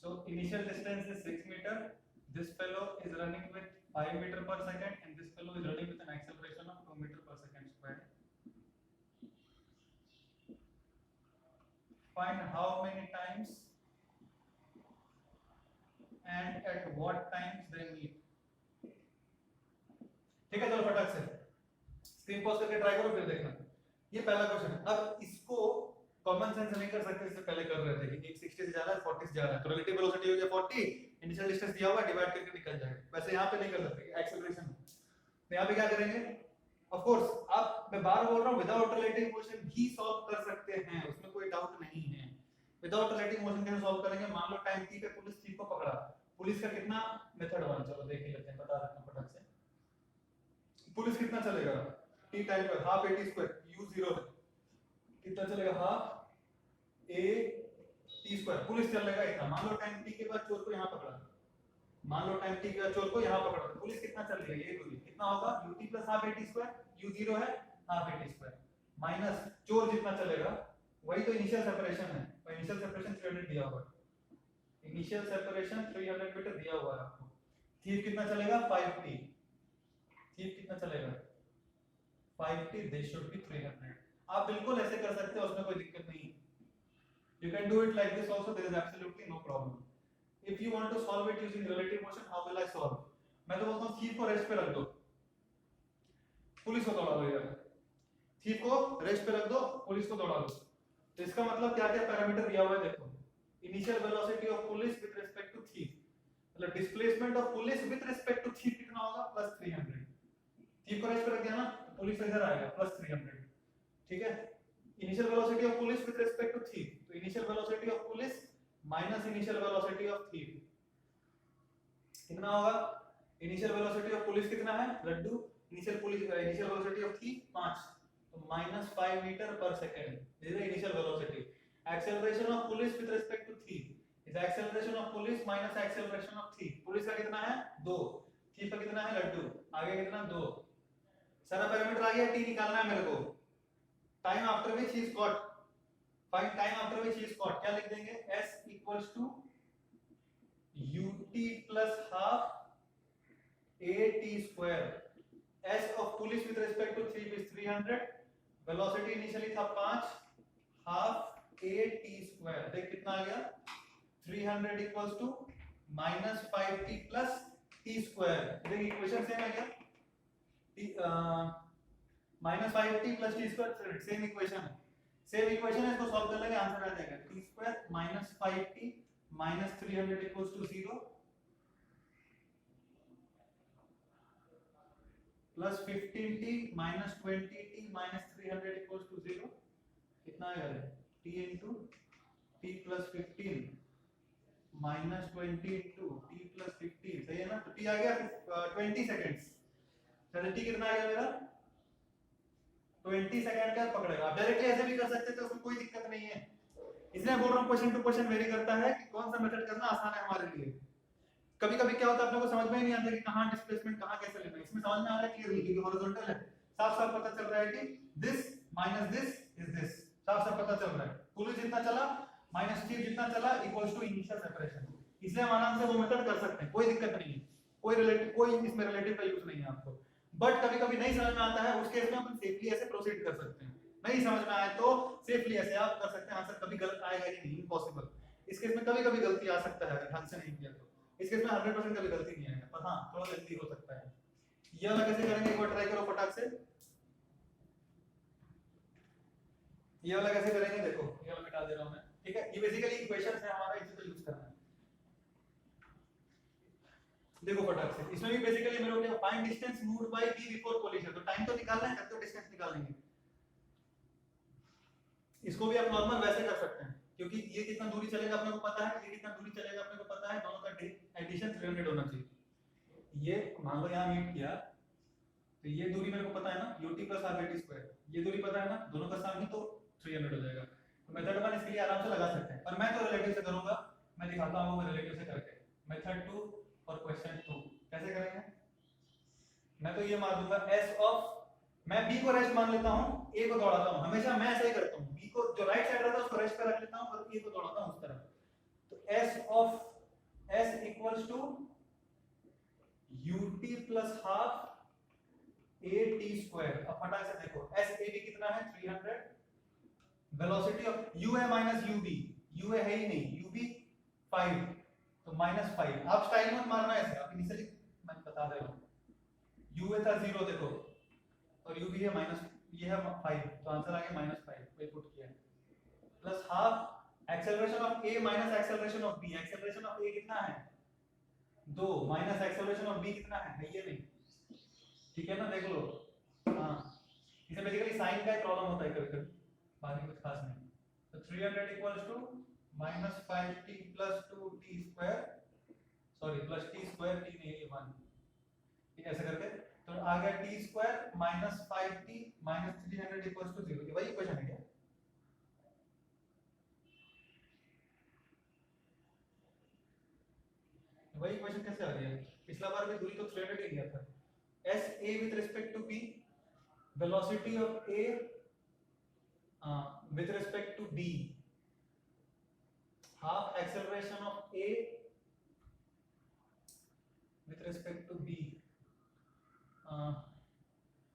so initial distance is 6 meter, this fellow is running with 5 meter per second and this fellow is running with an acceleration of 2 meter per second square। find how many times and at what times they meet। ठीक है, चलो फटाक से screen pause करके try करो फिर देखना। ये पहला क्वेश्चन है, अब इसको कॉमन सेंस नहीं कर सकते, इससे पहले कर रहे थे कि 60 से जा रहा है 40 से जा रहा है, तो रिलेटिव वेलोसिटी हो गया 40, इनिशियल डिस्टेंस दिया हुआ है, डिवाइड करके निकल जाएगा। वैसे यहाँ पे नहीं कर सकते, एक्सेलरेशन, तो यहाँ पे क्या करेंगे, ऑफ कोर्स आप, मैं बार बोल रहा हूँ, विदाउट रिलेटिव मोशन भी सॉल्व कर सकते हैं, उसमें कोई डाउट नहीं है। विदाउट रिलेटिव मोशन कैसे सॉल्व करेंगे, मान लो टाइम t पे पुलिस ठीक को पकड़ा, पुलिस का कितना मेथड 1, चलो देख ही लेते हैं, बता देता हूं फटाक से। पुलिस कितना चलेगा t टाइम पर, हाफ at स्क्वायर, u 0 है, कितना चलेगा, half a t square, police चलेगा इतना। मान लो टाइम t के बाद चोर को यहां पकड़ा, मान लो टाइम t के बाद चोर को यहां पकड़ा, पुलिस कितना चल रही है, ये दूरी कितना होगा, ut plus half at square, u 0 है, हाफ at स्क्वायर, माइनस चोर जितना चलेगा, वही तो इनिशियल सेपरेशन है, तो इनिशियल सेपरेशन 300 दिया हुआ है, इनिशियल सेपरेशन 300 मीटर दिया हुआ है आपको। थीफ कितना चलेगा, 5t, थीफ कितना चलेगा 5t, दिस शुड बी 300। आप बिल्कुल ऐसे कर सकते हो, उसमें कोई दिक्कत नहीं, you can do it like this also, there is absolutely no problem। if you want to solve it using relative motion, how will I solve? मैं तो बोलता हूं थीफ को रेस्ट पे रख दो, पुलिस को दौड़ा दो, यार थीफ को रेस्ट पे रख दो, पुलिस को दौड़ा दो। तो इसका मतलब क्या क्या पैरामीटर दिया हुआ है देखो, initial velocity of police with respect to thief, मतलब displacement of police with respect to thief कितना होगा, प्लस 300। थीफ को रेस्ट पे रख दिया ना, तो पुलिस इधर आएगा प्लस 300, ठीक है। Initial velocity of police with respect to thief, तो initial velocity of police minus initial velocity of thief कितना होगा, इनिशियल वेलोसिटी ऑफ पुलिस कितना है लड्डू, इनिशियल वेलोसिटी ऑफ थीफ 5, तो -5 मीटर पर second, this is initial velocity. Acceleration of police with respect to thief is acceleration of police minus acceleration of thief. Police का कितना है 2, थीफ का कितना है लड्डू, आगे कितना 2, सारा पैरामीटर आ गया, t निकालना है मेरे को। Time after which he is caught, find time after which he is caught, क्या लिख देंगे, s equals to ut plus half at square. s of police with respect to thief is 300, velocity initially था 5, half at square, देख कितना आ गया 300 equals to -5t plus t square. देख equation same है क्या, -5t plus t square same equation है, same equation है, इसको सॉल्व कर लेंगे आंसर आ जाएगा, t square -5t minus 300 equals to 0 plus 15t minus 20t minus 300 equals to 0, कितना आएगा t into t plus 15 minus 20 into t plus 15, सही है ना, तो t आ गया 20 सेकंड्स, चलो t कितना आएगा मेरा 20 सेकंड का पकड़ेगा। आप डायरेक्टली ऐसे भी कर सकते थे, उसमें कोई दिक्कत नहीं है, इसलिए बोल रहा हूं क्वेश्चन टू क्वेश्चन वेरी करता है कि कौन सा मेथड करना आसान है हमारे लिए। कभी कभी क्या होता है, अपने को समझ में ही नहीं आता कि कहां डिस्प्लेसमेंट कहां कैसे लेना है, इसमें समझ में आ रहा है क्लियरली क्योंकि हॉरिजॉन्टल है, साफ साफ पता चल रहा है कि this minus this is this, साफ साफ पता चल रहा है, पुलिस जितना चला माइनस t जितना चला इक्वल्स टू इनिशियल सेपरेशन, इसलिए हम आराम से वो मेथड कर सकते हैं, कोई दिक्कत नहीं है, कोई इसमें रिलेटिव का यूज नहीं है आपको। बट कभी कभी नहीं समझ में आता है, उस केस में अपन सेफली ऐसे प्रोसीड कर सकते हैं। नहीं समझ में आए तो सेफली ऐसे आप कर सकते हैं, आंसर कभी गलत आएगा ही नहीं, इम्पॉसिबल। इस केस में कभी कभी गलती आ सकता है अगर ढंग से नहीं किया तो, इस केस में 100% कभी गलती नहीं आएगा, पर हाँ थोड़ा जल्दी हो सकता है। ये वाला कैसे करेंगे, एक बार ट्राई करो फटाक से। ये वाला कैसे करेंगे, देखो ये वाला मिटा दे रहा हूं मैं, ठीक है। ये बेसिकली इक्वेशंस है हमारा, इसी को यूज करना है। देखो फटाक से, इसमें भी बेसिकली मेरे को क्या, find distance moved bye b before collision, तो टाइम तो निकालना है, तब तो डिस्टेंस निकालेंगे। इसको भी आप नॉर्मल वैसे कर सकते हैं, क्योंकि ये कितना दूरी चलेगा अपने को पता है, ये कितना दूरी चलेगा अपने को पता है, दोनों का एडिशन 300 होना चाहिए। ये मान लो यहाँ मीट किया, तो ये दूरी मेरे को पता है ना, ut plus r/t स्क्वायर, ये दूरी पता है ना, दोनों का सम ही तो 300 हो जाएगा। तो मेथड 1 इसके लिए आराम से लगा सकते हैं, पर मैं तो रिलेटिव से करूंगा, मैं दिखाता हूं रिलेटिव से करके। मेथड 2 और क्वेश्चन 2 कैसे करेंगे, मैं तो ये मार दूंगा s ऑफ, मैं b को रेस्ट मान लेता हूं, a को दौड़ाता हूं, हमेशा मैं ऐसा ही करता हूं, b को जो राइट साइड रहता है उसको रेस्ट पे रख लेता हूं और a को दौड़ाता हूं उस तरफ। तो s of s equals to ut plus half at square. अब फटाक से देखो s a b कितना है 300, वेलोसिटी ऑफ u है माइनस ub, u है ही नहीं, ub 5, तो माइनस 5। आप स्टाइल मत मारना ऐसे, आप इनिशियली मैं बता दे रहा हूं, u था 0 देखो, और u भी है माइनस, ये है 5, तो आंसर आ गया -5, पे पुट किया, plus half acceleration of a minus acceleration of b, acceleration of a कितना है 2, माइनस एक्सेलरेशन ऑफ b कितना है ये नहीं, ठीक है ना, देख लो। हां इसे बेसिकली साइन का प्रॉब्लम होता है कभी कभी, बाकी कुछ खास नहीं। तो 300 equals to -5t + 2t square, sorry plus t square, t नहीं ये 1, ठीक है, ऐसे करके तो आ गया t square -5t - 300 equals to 0। ये वही इक्वेशन है क्या, वही इक्वेशन कैसे आ गया, पिछला बार भी दूरी तो 300 ही दिया था। s a with respect to b, velocity of a with respect to b, half acceleration of a with respect to b।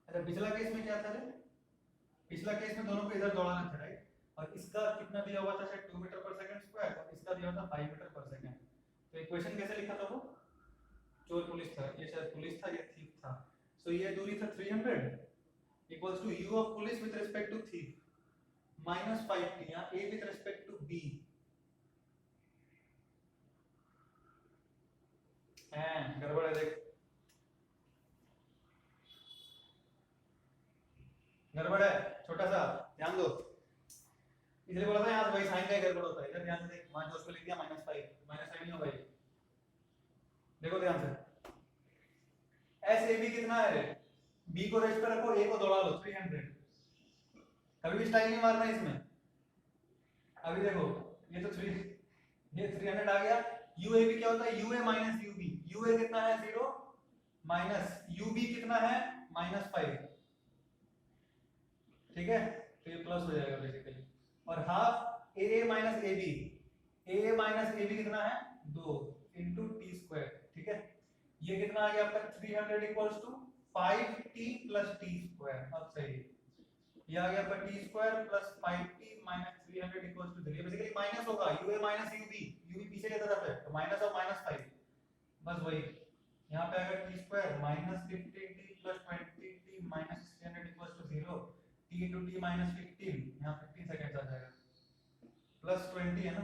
अच्छा पिछला केस में क्या था रे, पिछला केस में दोनों को इधर दौड़ाना था राइट, और इसका कितना दिया हुआ था शायद 2 मीटर पर सेकंड स्क्वायर, और इसका दिया हुआ था 5 मीटर पर सेकंड। तो इक्वेशन कैसे लिखा था वो, चोर पुलिस था, ये शायद पुलिस था, ये थीफ था। सो ये दूरी था 300 equals to u of police with respect to thief -5t, यहाँ a with respect to b है, गड़बड़ है देख, गड़बड़ है छोटा सा, ध्यान दो, इसलिए बोला था यहाँ भाई साइन का गड़बड़ होता है, इधर ध्यान से देख, मान जो उसको लिख दिया -5 नहीं हो भाई, देखो ध्यान से, एस ए बी कितना है रे, बी को रेस्ट पे रखो, ए को दौड़ा लो 300, कभी भी स्टाइल नहीं मारना इसमें। अभी देखो ये तो 3, ये 300 आ गया, यू ए बी क्या होता है, U A minus U B, U A कितना है 0 माइनस यू बी कितना है -5, ठीक है, तो ये प्लस हो जाएगा बेसिकली, और half A minus A B, A minus A B कितना है 2 इंटू टी स्क्वायर, ठीक है, ये कितना आ गया आपका 300 equals to 5t plus t square. अब सही, ये आ गया आपका t square plus 5t minus 300 equals to 0, ये बेसिकली माइनस होगा, ua माइनस ub, ub पीछे की तरफ है तो माइनस और -5, बस वही यहाँ पे आएगा t square -15t plus 20t minus 300 equals to 0, t into t minus 15, यहाँ 15 सेकंड आ जाएगा, प्लस 20 है ना,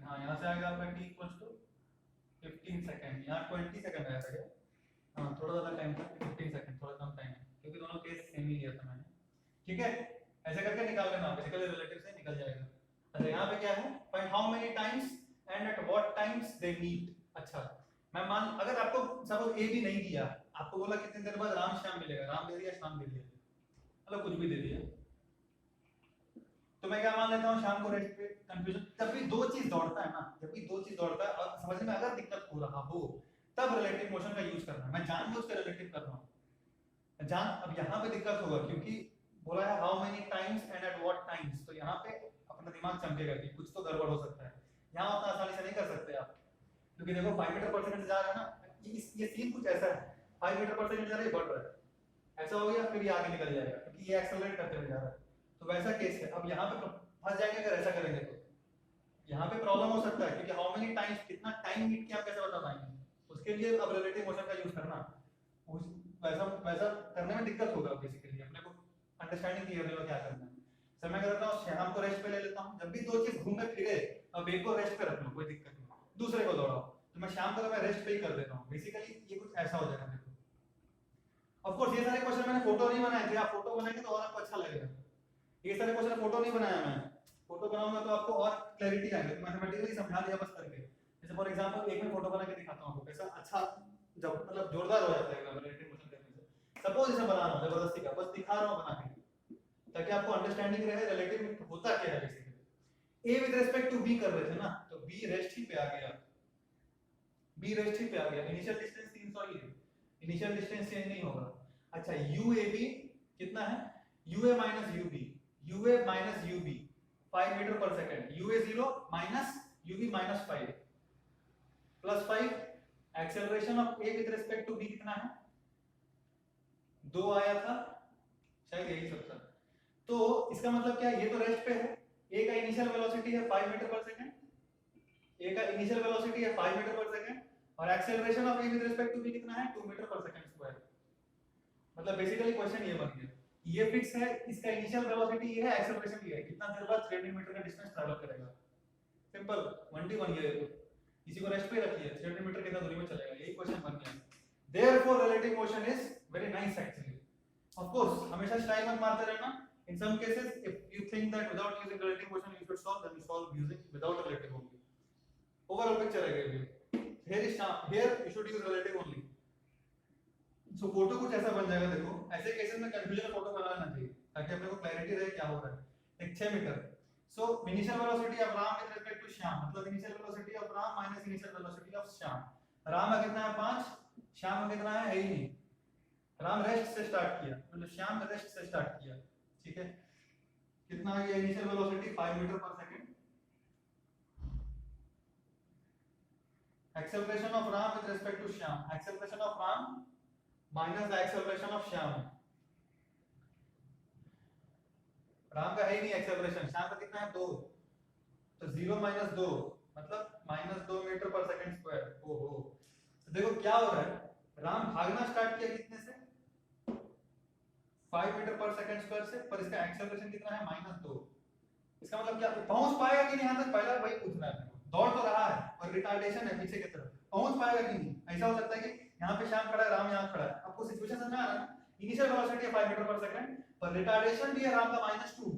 हाँ यहाँ से आएगा आपका t इक्वल्स टू 15 सेकंड, यहाँ 20 सेकंड आया था क्या, हाँ थोड़ा ज़्यादा टाइम था, 15 सेकंड थोड़ा कम टाइम है, क्योंकि दोनों केस सेम ही लिया था मैंने, ठीक है, ऐसे करके निकाल लेना, बेसिकली रिलेटिव से निकल जाएगा। अच्छा यहाँ पे क्या है, find how many times and at what times they meet. अच्छा मैं मान, अगर आपको सपोज ए भी नहीं दिया, आपको बोला कितने देर बाद राम श्याम मिलेगा, राम दे दिया शाम दे दिया, मतलब कुछ भी दे दिया, तो मैं क्या मान लेता हूँ शाम को रेस्ट पे, कंफ्यूजन, जब भी दो चीज दौड़ता है ना, जब भी दो चीज दौड़ता है और समझने में अगर दिक्कत हो रहा हो तब रिलेटिव मोशन का यूज करना है, मैं जानबूझ के रिलेटिव कर रहा हूँ जान। अब यहाँ पे दिक्कत होगा क्योंकि बोला है how many times and at what times, तो यहाँ पे अपना दिमाग चमकेगा कि कुछ तो गड़बड़ हो सकता है, यहाँ उतना आसानी से नहीं कर सकते आप, क्योंकि देखो 5 मीटर पर सेकंड से जा रहा है ना, ये सीन कुछ ऐसा है, 5 मीटर पर सेकंड जा रहा है, बढ़ रहा है, ऐसा हो गया, फिर ये आगे निकल जाएगा क्योंकि ये एक्सेलरेट करते हुए जा रहा है। तो वैसा केस है। अब यहाँ पे फंस जाएंगे अगर ऐसा करेंगे तो यहाँ पे प्रॉब्लम हो सकता है, क्योंकि हाउ मेनी टाइम्स, कितना टाइम मीट किया, आप कैसे बता पाएंगे? उसके लिए अब रिलेटिव मोशन का यूज करना, वैसा वैसा करने में दिक्कत होगा। बेसिकली अपने को अंडरस्टैंडिंग क्लियर नहीं होगा क्या करना है। सर मैं करता हूँ श्याम को रेस्ट पे ले लेता हूँ, जब भी दो चीज घूमे फिरे अब एक को रेस्ट पे रख लो, कोई दिक्कत नहीं, दूसरे को दौड़ाओ, तो मैं श्याम को मैं रेस्ट पे ही कर देता हूँ। बेसिकली ये कुछ ऐसा हो जाएगा। देखो ऑफ कोर्स ये सारे क्वेश्चन मैंने फोटो नहीं बनाए थे, आप फोटो बनाएंगे तो और आपको अच्छा लगेगा। ये सारे क्वेश्चन फोटो नहीं बनाया मैं, फोटो बनाऊंगा तो आपको और क्लैरिटी आएगा, तो मैथमेटिकली समझा दिया बस करके। जैसे फॉर एग्जांपल एक में फोटो बना के दिखाता हूं आपको कैसा अच्छा, जब मतलब जोरदार हो जाता है एकदम रिलेटिव मोशन करने से। सपोज इसे बना रहा हूं जबरदस्ती का, बस दिखा रहा हूं बना के, ताकि आपको अंडरस्टैंडिंग रहे रिलेटिव होता क्या है। Basically A with respect to B कर रहे थे ना, तो बी रेस्ट ही पे आ गया, बी रेस्ट ही पे आ गया। इनिशियल डिस्टेंस 300 ही है, इनिशियल डिस्टेंस चेंज नहीं होगा। अच्छा UAB कितना है, UA minus UB, UA minus UB 5 metre पर second, UA 0 minus UB minus 5 plus 5। Acceleration of A with respect to B कितना है, 2 आया था शायद, यही सब था। तो इसका मतलब क्या है, ये तो रेस्ट पे है, A का इनिशियल वेलोसिटी है 5 मीटर पर सेकंड, A का इनिशियल वेलोसिटी है 5 मीटर पर सेकंड, और acceleration of A with respect to B कितना है, 2 मीटर पर सेकंड स्क्वायर। मतलब बेसिकली क्वेश्चन ये बन गया, ये फिक्स है, इसका इनिशियल वेलोसिटी ये है, एक्सेलरेशन ये है, कितना देर बाद 300 मीटर का डिस्टेंस ट्रैवल करेगा। सिंपल 1D बन गया। ये इसी को रेस्ट पे रखिए, 300 मीटर कितना दूरी में चलेगा, यही क्वेश्चन बन गया। Therefore relative motion is very nice actually. Of course हमेशा स्टाइल मत मारते रहना। In some cases, if you think that without using relative motion you should solve, then you solve using without relative only. Overall picture है ये। Here is here you should use relative only. So photo कुछ ऐसा बन जाएगा। देखो ऐसे cases में confusion photo बनाना चाहिए ताकि अपने को क्लैरिटी रहे क्या हो रहा है। एक 6 metre, so initial velocity of Ram with respect to Shyam, मतलब initial velocity of Ram minus initial velocity of Shyam. Ram का कितना है 5, श्याम का कितना है ही नहीं। राम रेस्ट से स्टार्ट किया, मतलब श्याम रेस्ट से स्टार्ट किया, ठीक है। कितना आ गया इनिशियल वेलोसिटी 5 मीटर पर second. Acceleration of Ram with respect to Shyam, acceleration of Ram minus the acceleration of Shyam. Ram का है ही नहीं एक्सेलरेशन, श्याम का कितना है 2, तो 0 माइनस 2 मतलब माइनस 2 मीटर पर सेकंड स्क्वायर। ओहो, तो देखो क्या हो रहा है, राम भागना स्टार्ट किया कितने से, 5 मीटर पर सेकंड स्क्वायर से, पर इसका एक्सेलरेशन कितना है -2। इसका मतलब क्या, पहुंच पाएगा कि नहीं यहां तक, पहला वही पूछना है। दौड़ तो रहा है और रिटार्डेशन है पीछे की तरफ, पहुंच पाएगा कि नहीं। ऐसा हो सकता है कि यहां पे श्याम खड़ा है, राम यहां खड़ा है, आपको सिचुएशन समझ में आ रहा है। इनिशियल वेलोसिटी है 5 मीटर पर सेकंड, पर रिटार्डेशन भी है राम का -2,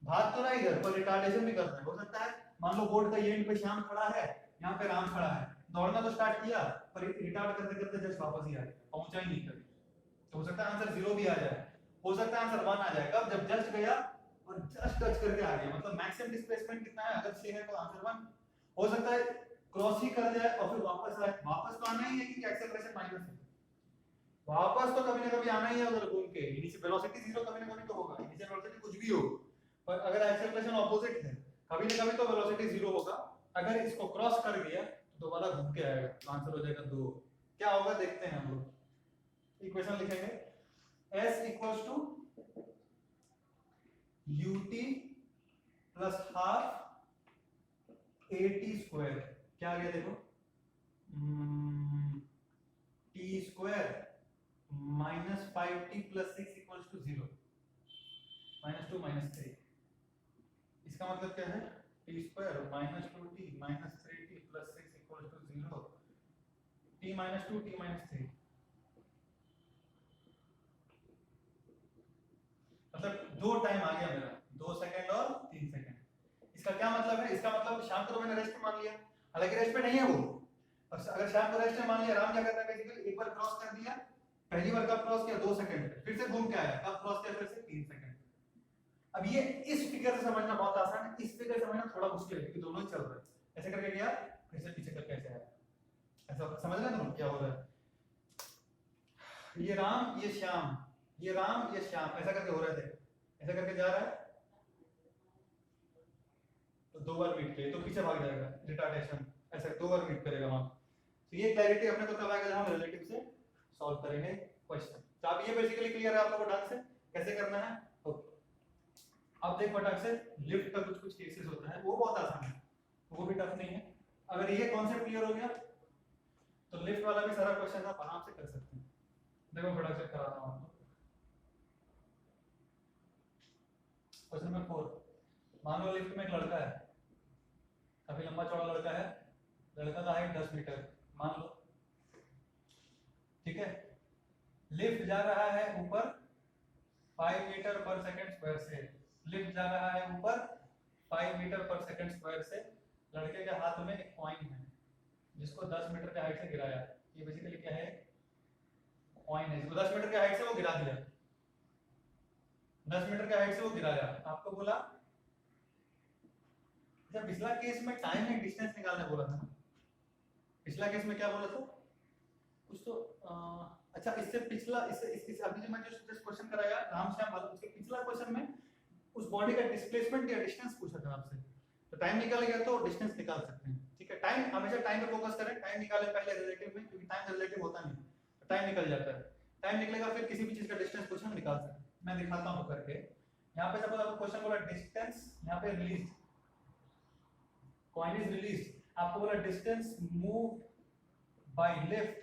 भाग तो रहा है इधर पर रिटार्डेशन भी करना है। हो सकता है मान लो बोर्ड का एंड पे श्याम खड़ा है, यहां पे राम खड़ा है, दौड़ना तो स्टार्ट किया पर रिटार्ड करते करते जस्ट वापस ही आ गया, पहुंचा ही नहीं कभी। तो हो सकता है आंसर 0 भी आ जाए, हो सकता है आंसर 1 आ जाए। कब, जब जस्ट गया और जस्ट टच करके आ गया, मतलब मैक्सिमम डिस्प्लेसमेंट कितना है, अगर 6 है तो आंसर 1। हो सकता है क्रॉस ही कर जाए और फिर वापस आए, वापस तो आना ही है क्योंकि एक्सेलरेशन माइनस है, वापस तो कभी ना कभी आना ही है उधर घूम के। इनिशियल वेलोसिटी 0 कभी ना कभी तो होगा, इनिशियल वेलोसिटी कुछ भी हो, पर अगर एक्सेलरेशन ऑपोजिट है कभी ना कभी तो वेलोसिटी 0 होगा। अगर इसको क्रॉस कर गया तो दोबारा घूम के आएगा, तो आंसर हो जाएगा 2। क्या होगा देखते हैं हम लोग। इक्वेशन लिखेंगे S equals to ut plus half at square, क्या आ गया देखो, t square minus 5t plus 6 equals to 0, -2 -3। इसका मतलब क्या है, t square minus 2t minus 3t plus 6 equals to 0, t minus 2 t minus 3, मतलब 2 टाइम आ गया मेरा, 2 सेकंड और 3 सेकंड। इसका क्या मतलब है, इसका मतलब शाम को मैंने रेस्ट पे मान लिया, हालांकि रेस्ट पे नहीं है वो। और अगर शाम को रेस्ट पे मान लिया, राम क्या करता है बेसिकली, एक बार क्रॉस कर दिया, पहली बार कब क्रॉस किया 2 सेकंड पे, फिर से घूम के आया, कब क्रॉस किया फिर से 3 सेकंड। अब ये इस फिगर से समझना बहुत आसान है, इस फिगर से समझना थोड़ा मुश्किल है क्योंकि दोनों ही चल रहे हैं। ऐसे करके गया फिर से पीछे करके ऐसे आया, ऐसा समझ रहे हो क्या हो रहा है। ये राम ये श्याम, ये राम ये श्याम, ऐसा करके हो रहा है, ऐसा करके जा रहा है, तो 2 बार मीट किया तो पीछे भाग जाएगा, रिटार्डेशन ऐसा 2 बार मीट करेगा वहां। तो ये क्लैरिटी अपने को तब आएगा जब हम रिलेटिव से सॉल्व करेंगे क्वेश्चन। तो अब ये बेसिकली क्लियर है आप लोगों को ढंग से कैसे करना है। अब देखो फटाक से लिफ्ट का कुछ कुछ केसेस होता है वो बहुत आसान है, वो भी टफ नहीं है। अगर ये कॉन्सेप्ट क्लियर हो गया तो लिफ्ट वाला भी सारा क्वेश्चन आप आराम से कर सकते हैं। देखो फटाक से करा रहा हूं आपको। क्वेश्चन नंबर 4, मान लो लिफ्ट में एक लड़का है, काफी लंबा चौड़ा लड़का है, लड़का का हाइट 10 मीटर मान लो, ठीक है। लिफ्ट जा रहा है ऊपर 5 मीटर पर सेकंड स्क्वायर से, लिफ्ट जा रहा है ऊपर 5 मीटर पर सेकंड स्क्वायर से। लड़के के हाथ में एक कॉइन है जिसको 10 मीटर के हाइट से गिराया। ये बेसिकली क्या है, कॉइन है जिसको 10 मीटर के हाइट से वो गिरा दिया, 10 मीटर के हाइट से वो गिराया। आपको बोला, अच्छा पिछला केस में टाइम एंड डिस्टेंस निकालने बोला था, पिछला केस में क्या बोला था कुछ तो अच्छा इससे पिछला इससे अभी जो मैं जो क्वेश्चन कराया रामश्याम वाला, उसके पिछला क्वेश्चन में उस बॉडी का डिस्प्लेसमेंट या डिस्टेंस पूछा था आपसे, तो टाइम निकाल गया तो डिस्टेंस निकाल सकते हैं, ठीक है। टाइम हमेशा टाइम पे फोकस करें, टाइम निकालें पहले रिलेटिव में, क्योंकि टाइम रिलेटिव होता नहीं, तो टाइम निकल जाता है। टाइम निकलेगा फिर किसी भी चीज का डिस्टेंस पूछा हम निकाल सकते हैं। मैं दिखाता हूं करके। यहां पे सपोज आपको क्वेश्चन बोला डिस्टेंस, यहां पे रिलीज, कॉइन इज रिलीज, आपको बोला distance move by lift,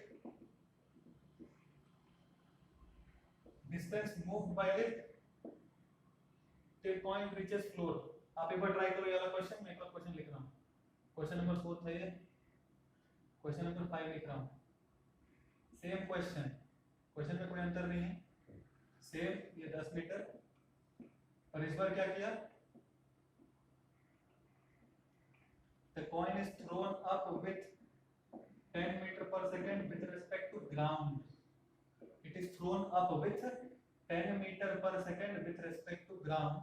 distance move by lift till coin reaches floor. आप एक बार ट्राई करो ये वाला क्वेश्चन, मैं एक और क्वेश्चन लिख रहा हूं। क्वेश्चन नंबर 4 था ये, क्वेश्चन नंबर 5 लिख रहा हूं। सेम क्वेश्चन, क्वेश्चन में कोई अंतर नहीं है, सेम ये 10 मीटर, और इस बार क्या किया, the coin is thrown up with 10 meter per second with respect to ground. It is thrown up with 10 meter per second with respect to ground.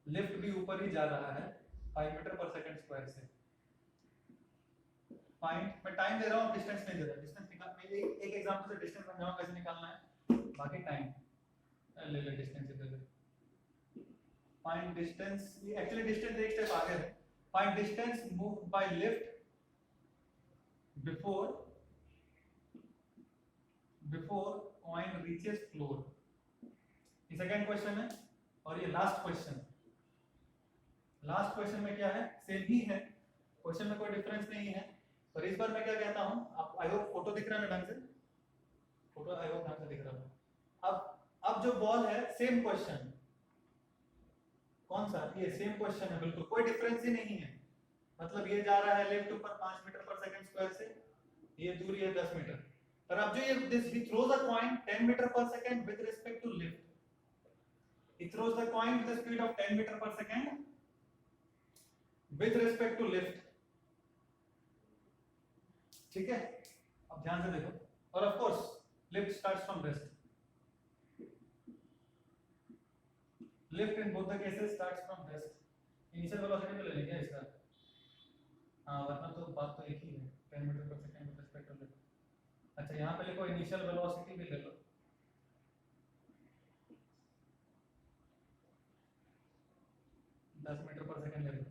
Lift भी ऊपर ही जा रहा है 5 मीटर पर सेकंड स्क्वायर से। फाइंड, मैं टाइम दे रहा हूं, डिस्टेंस नहीं दे रहा, डिस्टेंस निकाल, मैं एक एग्जांपल से डिस्टेंस समझाऊंगा कैसे निकालना है, बाकी टाइम ले ले डिस्टेंस इधर ले। फाइंड डिस्टेंस, ये एक्चुअली डिस्टेंस एक स्टेप आगे है। Find distance moved by lift before coin reaches floor. ये सेकंड क्वेश्चन है और ये लास्ट क्वेश्चन। लास्ट क्वेश्चन में क्या है, सेम ही है, क्वेश्चन में कोई डिफरेंस नहीं है। और इस बार मैं क्या कहता हूं, आप आई होप फोटो दिख रहा है ना ढंग से, फोटो आई होप ढंग से दिख रहा है। अब जो बॉल है सेम क्वेश्चन, कौन सा, ये सेम क्वेश्चन है, बिल्कुल कोई डिफरेंस ही नहीं है। मतलब ये जा रहा है लेफ्ट ऊपर 5 मीटर पर सेकंड स्क्वायर से, ये दूरी है 10 मीटर। पर अब जो ये this he throws a coin 10 metre पर second with respect to lift, he throws the coin with a speed of 10 meter per second with respect to lift, ठीक है। अब ध्यान से देखो, और of course lift starts from rest, lift in both the cases starts from rest. Initial velocity पे ले लेंगे इसका, हां वरना तो बात तो एक ही है, 10 मीटर पर second with respect to lift. अच्छा यहां पे लिखो इनिशियल वेलोसिटी भी ले लो, 10 मीटर पर सेकंड ले लो,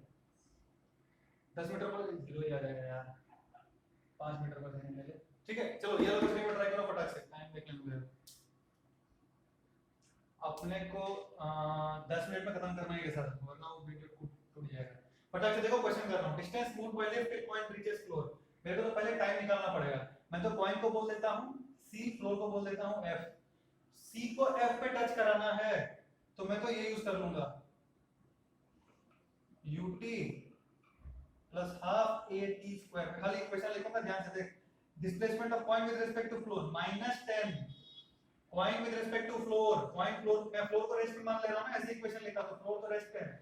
10 मीटर पर जीरो ही आ जाएगा यार, 5 मीटर पर सेकंड ले ले, ठीक है। चलो ये वाला क्वेश्चन ट्राई करो फटाक से, टाइम देख लेंगे। अपने को 10 मिनट में खत्म करना है ये सारा, वरना वो वीडियो टूट जाएगा। फटाक से देखो क्वेश्चन कर रहा हूं, distance moved by lift till coin reaches floor. मेरे को तो पहले टाइम निकालना पड़ेगा, मैं तो कॉइन को बोल देता हूं c, फ्लोर को बोल देता हूं f। c को f पे टच कराना है तो मैं तो ये यूज कर लूंगा ut plus half at square. खाली इक्वेशन लिखूंगा, ध्यान से देख, displacement of coin with respect to floor -10 coin with respect to floor, coin floor, मैं फ्लोर को रेस्ट पे मान ले रहा हूं ना, ऐसे इक्वेशन लिखा तो फ्लोर तो रेस्ट पे है,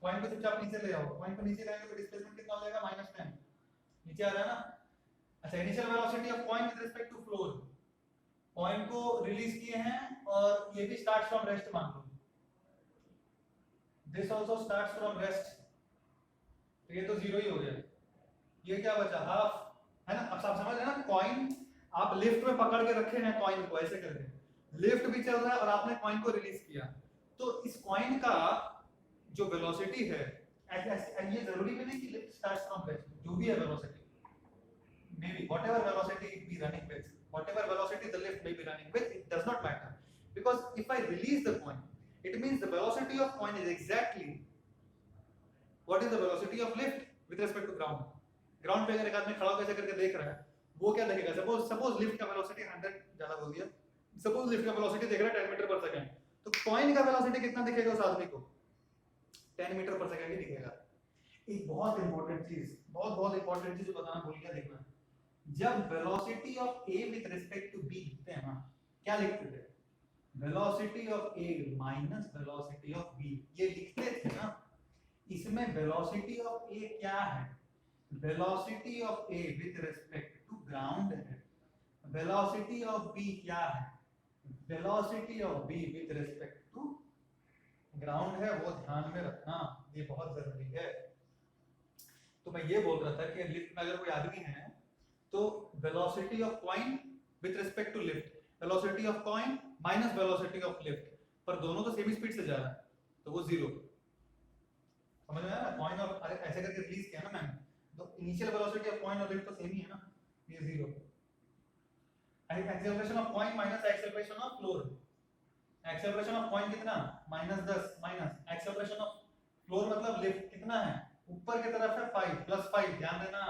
कॉइन को चुपचाप नीचे ले आओ, कॉइन को नीचे लाएंगे तो डिस्प्लेसमेंट कितना हो जाएगा -10, नीचे आ रहा है ना। अच्छा initial velocity of coin with respect to floor, coin को रिलीज किए हैं और ये भी स्टार्ट्स फ्रॉम रेस्ट मान लो, this also starts from rest, तो ये तो जीरो ही हो गया, ये क्या बचा हाफ, है ना। अब आप समझ रहे हैं ना, कॉइन आप लिफ्ट में पकड़ के रखे हैं कॉइन को ऐसे करके, लिफ्ट भी चल रहा है और आपने कॉइन को रिलीज किया, तो इस कॉइन का जो वेलोसिटी है, ये जरूरी भी नहीं कि लिफ्ट स्टार्ट्स फ्रॉम रेस्ट, जो भी है velocity, may be whatever velocity it be running with, whatever velocity the lift may be running with, it does not matter, because if I release the coin, it means the velocity of coin is exactly what is the velocity of lift with respect to ground. Ground पे अगर एक आदमी खड़ा कैसे करके देख रहा है, वो क्या देखेगा, सपोज लिफ्ट का वेलोसिटी 100 ज्यादा बोल दिया, सपोज लिफ्ट का वेलोसिटी देख रहा है 10 मीटर पर सेकंड, तो कॉइन का वेलोसिटी कितना दिखेगा उस आदमी को, 10 मीटर पर सेकंड ही दिखेगा। एक बहुत इंपॉर्टेंट चीज, बहुत इंपॉर्टेंट चीज बताना भूल गया, देखना, जब velocity of A with respect to B लिखते हैं ना, क्या लिखते थे, velocity of A minus velocity of B, ये लिखते थे ना। इसमें वेलोसिटी ऑफ ए क्या है, velocity of A with respect to ground है, वेलोसिटी ऑफ बी क्या है, velocity of B with respect to ground है, वो ध्यान में रखना, ये बहुत जरूरी है। तो मैं ये बोल रहा था कि लिफ्ट में अगर कोई आदमी है तो velocity of coin with respect to lift, velocity of coin minus velocity of lift, पर दोनों तो सेम स्पीड से जा रहा है, तो वो जीरो, समझ में आया ना। कॉइन और अरे ऐसे करके रिलीज किया ना मैंने, तो इनिशियल वेलोसिटी ऑफ कॉइन और लिफ्ट तो सेम ही है ना, ये zero. Acceleration of coin minus acceleration of floor, acceleration of coin कितना, -10 माइनस एक्सेलरेशन ऑफ फ्लोर मतलब लिफ्ट कितना है, ऊपर की तरफ है 5 प्लस 5, ध्यान देना,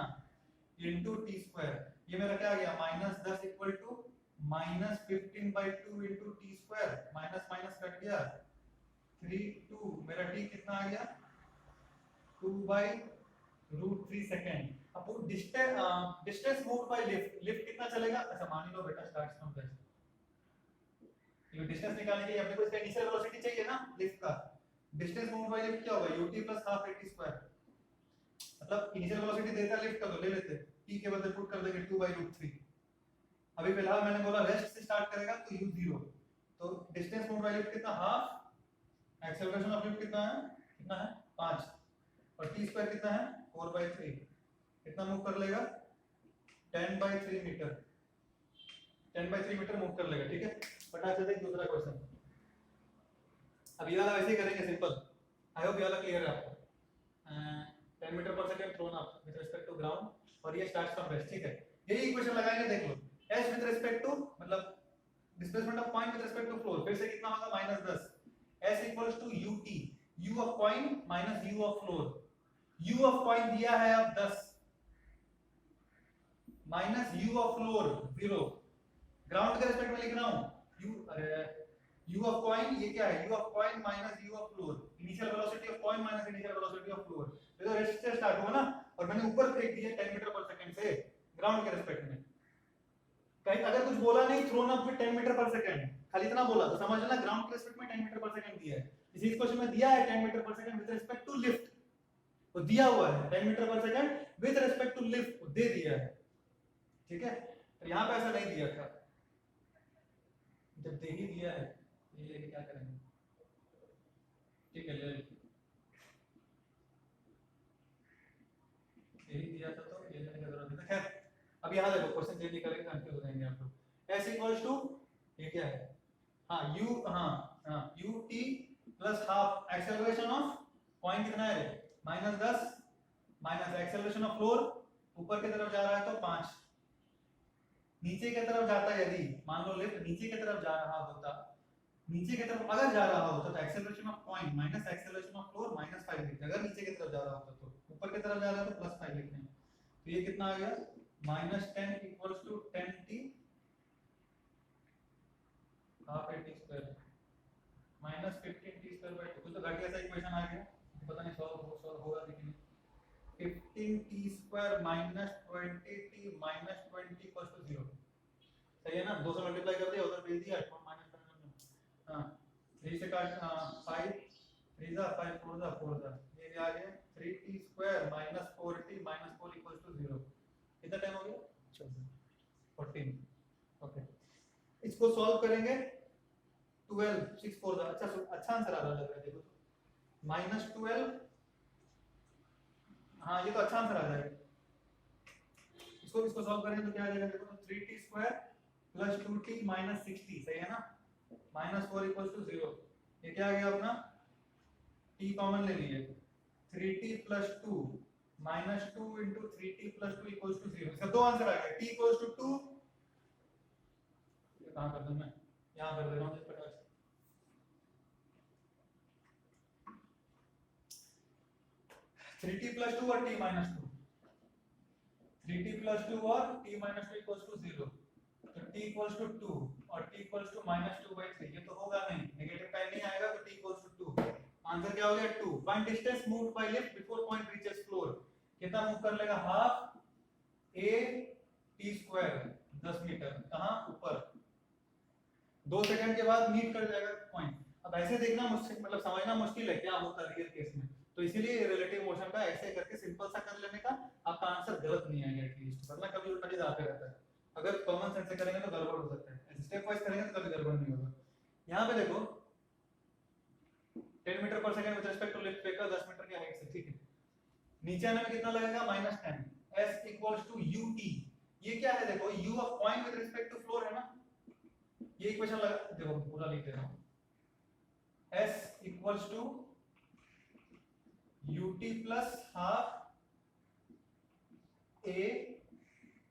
इनटू टी स्क्वायर, ये मेरा क्या आ गया, -10 equal to -15/2 into T square, minus minus cut गया, 3/2, मेरा टी कितना आ गया, 2/√3 सेकंड। अब वो distance moved by lift, lift कितना चलेगा, अच्छा मान लो बेटा स्टार्ट फ्रॉम दिस, ये डिस्टेंस निकालने के लिए अपने को इसका इनिशियल वेलोसिटी चाहिए ना लिफ्ट का, डिस्टेंस मूव्ड बाय लिफ्ट क्या होगा, ut plus half at square, मतलब इनिशियल वेलोसिटी देता है लिफ्ट का तो ले लेते, t के बदले पुट कर देंगे 2/√3। अभी फिलहाल मैंने बोला रेस्ट से स्टार्ट करेगा तो u 0, तो डिस्टेंस मूव्ड बाय लिफ्ट कितना, हाफ, एक्सेलरेशन ऑफ लिफ्ट कितना है 5, और t स्क्वायर कितना है 4/3, कितना मूव कर लेगा 10/3 मीटर, 10/3 मीटर मूव कर लेगा, ठीक है। फटाक से देख दूसरा क्वेश्चन, अब ये वाला वैसे ही करेंगे सिंपल, आई होप ये वाला क्लियर है आपको। 10 मीटर पर second thrown up with respect to ground, और ये स्टार्ट्स फ्रॉम रेस्ट, ठीक है। यही इक्वेशन लगाएंगे, देख लो, s विद रिस्पेक्ट टू मतलब displacement of coin with respect to floor, फिर से कितना होगा -10, s equals to ut, u of coin minus u of floor, u of coin दिया है अब 10 minus u of floor 0, ground के रिस्पेक्ट में लिख रहा हूं, u ऑफ कॉइन, ये क्या है, u of coin minus u of floor, initial velocity of coin minus initial velocity of floor, ये तो रेस्ट से स्टार्ट हुआ ना, और मैंने ऊपर फेंक दिया 10 मीटर पर सेकंड से ग्राउंड के रिस्पेक्ट में, कहीं अगर कुछ बोला नहीं थ्रोन अप विद 10 मीटर पर सेकंड, खाली इतना बोला तो समझ लेना ग्राउंड के रिस्पेक्ट में 10 मीटर पर सेकंड दिया है। इसी क्वेश्चन में दिया है 10 मीटर पर second with respect to lift, तो दिया हुआ है 10 मीटर पर second with respect to lift, दे दिया है, ठीक है। तो यहां पे ऐसा नहीं दिया था, जब दे ही दिया है ये लेके क्या करेंगे, ठीक है, ले यही दिया था तो ये लेने की जरूरत नहीं। खैर अब यहां देखो क्वेश्चन चेंज करेंगे, कंफ्यूज हो जाएंगे आप लोग। s इक्वल्स टू ये क्या है, हां u, हां ut plus half, acceleration of coin कितना है -10 माइनस एक्सेलरेशन ऑफ फ्लोर, ऊपर की तरफ जा रहा है तो 5, नीचे की तरफ जाता है, यदि मान लो लिफ्ट नीचे की तरफ जा रहा होता, नीचे की तरफ अगर जा रहा होता तो acceleration of coin minus acceleration of floor -5 लिखते, अगर नीचे की तरफ जा रहा होता तो, ऊपर की तरफ जा रहा है तो +5 लिखते हैं, तो ये कितना आ गया -10 equals to 10t half at square -15t square by 2, कुछ तो घटिया सा इक्वेशन आ गया, पता नहीं सॉल्व होगा लेकिन 15t square -20t -20 equals to 0, सही है ना, 2 से मल्टीप्लाई कर दिया, उधर भेज दिया -5, हां 3 से काट 5 3 जा 5 4 जा 4 जा, ये आ गया 3t square -4t -4 equals to 0, कितना टाइम हो गया 14, ओके। इसको सॉल्व करेंगे 12 6 4 जा, अच्छा आंसर आ रहा लग रहा है, देखो -12, हाँ ये तो अच्छा आंसर आ जाएगा, इसको सॉल्व करेंगे तो क्या आ जाएगा, देखो 3t square plus 2t minus 60, सही है ना, -4 इक्वल्स टू 0, ये क्या आ गया अपना, t कॉमन ले लिए, 3t plus 2 -2 into 3t plus 2 equals to 0, इसका दो आंसर आ गया, t equals to 2 तो कहाँ कर दूं मैं, यहाँ कर दे रहा हूँ इस प्रकार से। थ्री टी प्लस टू और T minus two, 3t plus 2 और t minus 2 equals to 0, तो t equals to 2 और t equals to minus 2 by 3, ये तो होगा नहीं, नेगेटिव टाइम नहीं आएगा, तो t equals to 2, आंसर क्या हो गया 2। Find distance moved by lift before point reaches floor, कितना मूव कर लेगा, half a t square 10 metre, कहां ऊपर, 2 सेकंड के बाद मीट कर जाएगा पॉइंट। अब ऐसे देखना मुश्किल, मतलब समझना मुश्किल है क्या होता है रियल केस में, तो इसीलिए रिलेटिव मोशन का ऐसे करके सिंपल सा कर लेने का, आपका आंसर गलत नहीं आएगा एटलीस्ट, वरना कभी उल्टा चीज आते रहता है। अगर कॉमन सेंस से करेंगे तो गड़बड़ हो सकता है, ऐसे स्टेप वाइज करेंगे तो कभी गड़बड़ नहीं होगा। यहां पे देखो 10 मीटर पर second with respect to lift vehicle 10 metre की हाइट से, ठीक है। नीचे आने में कितना लगेगा, -10, s इक्वल्स टू ut, ये क्या है देखो, u of point with respect to floor है ना, ये इक्वेशन लगा, देखो पूरा लिख दे रहा हूं, s equals to ut plus half a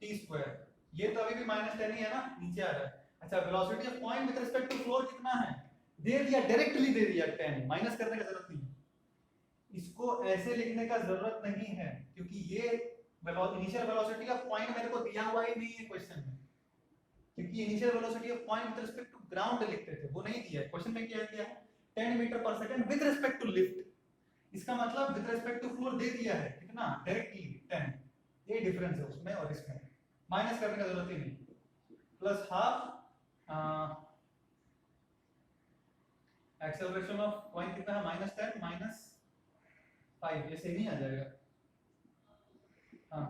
t square, ये तो अभी भी -10 ही है ना, नीचे आ रहा है। अच्छा velocity of point with respect to floor कितना है, दे दिया, डायरेक्टली दे दिया 10, माइनस करने की जरूरत नहीं है, इसको ऐसे लिखने का जरूरत नहीं है, क्योंकि ये इनिशियल वेलोसिटी ऑफ पॉइंट मेरे को दिया हुआ ही नहीं है क्वेश्चन में, क्योंकि initial velocity of point with respect to ground लिखते थे, वो नहीं दिया है क्वेश्चन में। क्या दिया है, 10 मीटर पर second with respect to lift, इसका मतलब विद रिस्पेक्ट टू फ्लोर दे दिया है कितना, डायरेक्टली 10, ये डिफरेंस है उसमें और इसमें, माइनस करने की जरूरत ही नहीं, plus half acceleration of point कितना है, -10 -5, ये सेम ही आ जाएगा, हाँ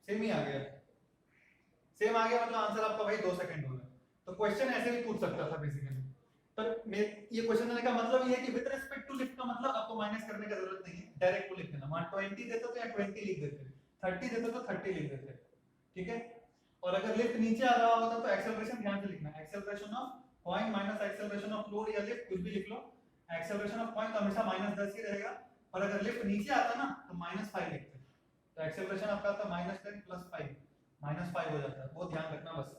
सेम ही आ गया, सेम आ गया, मतलब आंसर आपका भाई 2 सेकंड होगा। तो क्वेश्चन ऐसे भी पूछ सकता था बेसिकली, पर ये क्वेश्चन देने का मतलब ये है कि विद रिस्पेक्ट टू लिफ्ट का मतलब आपको माइनस करने की जरूरत नहीं है, डायरेक्ट लिख देना, मान 20 देते तो या 20 लिख देते, 30 देते तो 30 लिख देते, ठीक है। और अगर लिफ्ट नीचे आ रहा होता तो एक्सेलरेशन ध्यान से लिखना, acceleration of point minus acceleration of floor या लिफ्ट, कुछ भी लिख लो, एक्सेलरेशन ऑफ पॉइंट हमेशा -10 ही रहेगा, और अगर लिफ्ट नीचे आता ना तो -5 लिखते, तो एक्सेलरेशन आपका आता -10 + 5, -5 हो जाता है, वो ध्यान रखना बस।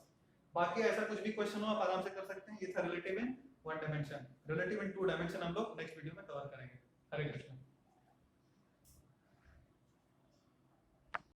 बाकी ऐसा कुछ भी क्वेश्चन हो आप आराम से कर सकते हैं, ये था रिलेटिव इन 1 डायमेंशन, रिलेटिव इन 2 डायमेंशन हम लोग नेक्स्ट वीडियो में कवर करेंगे। हरे कृष्ण।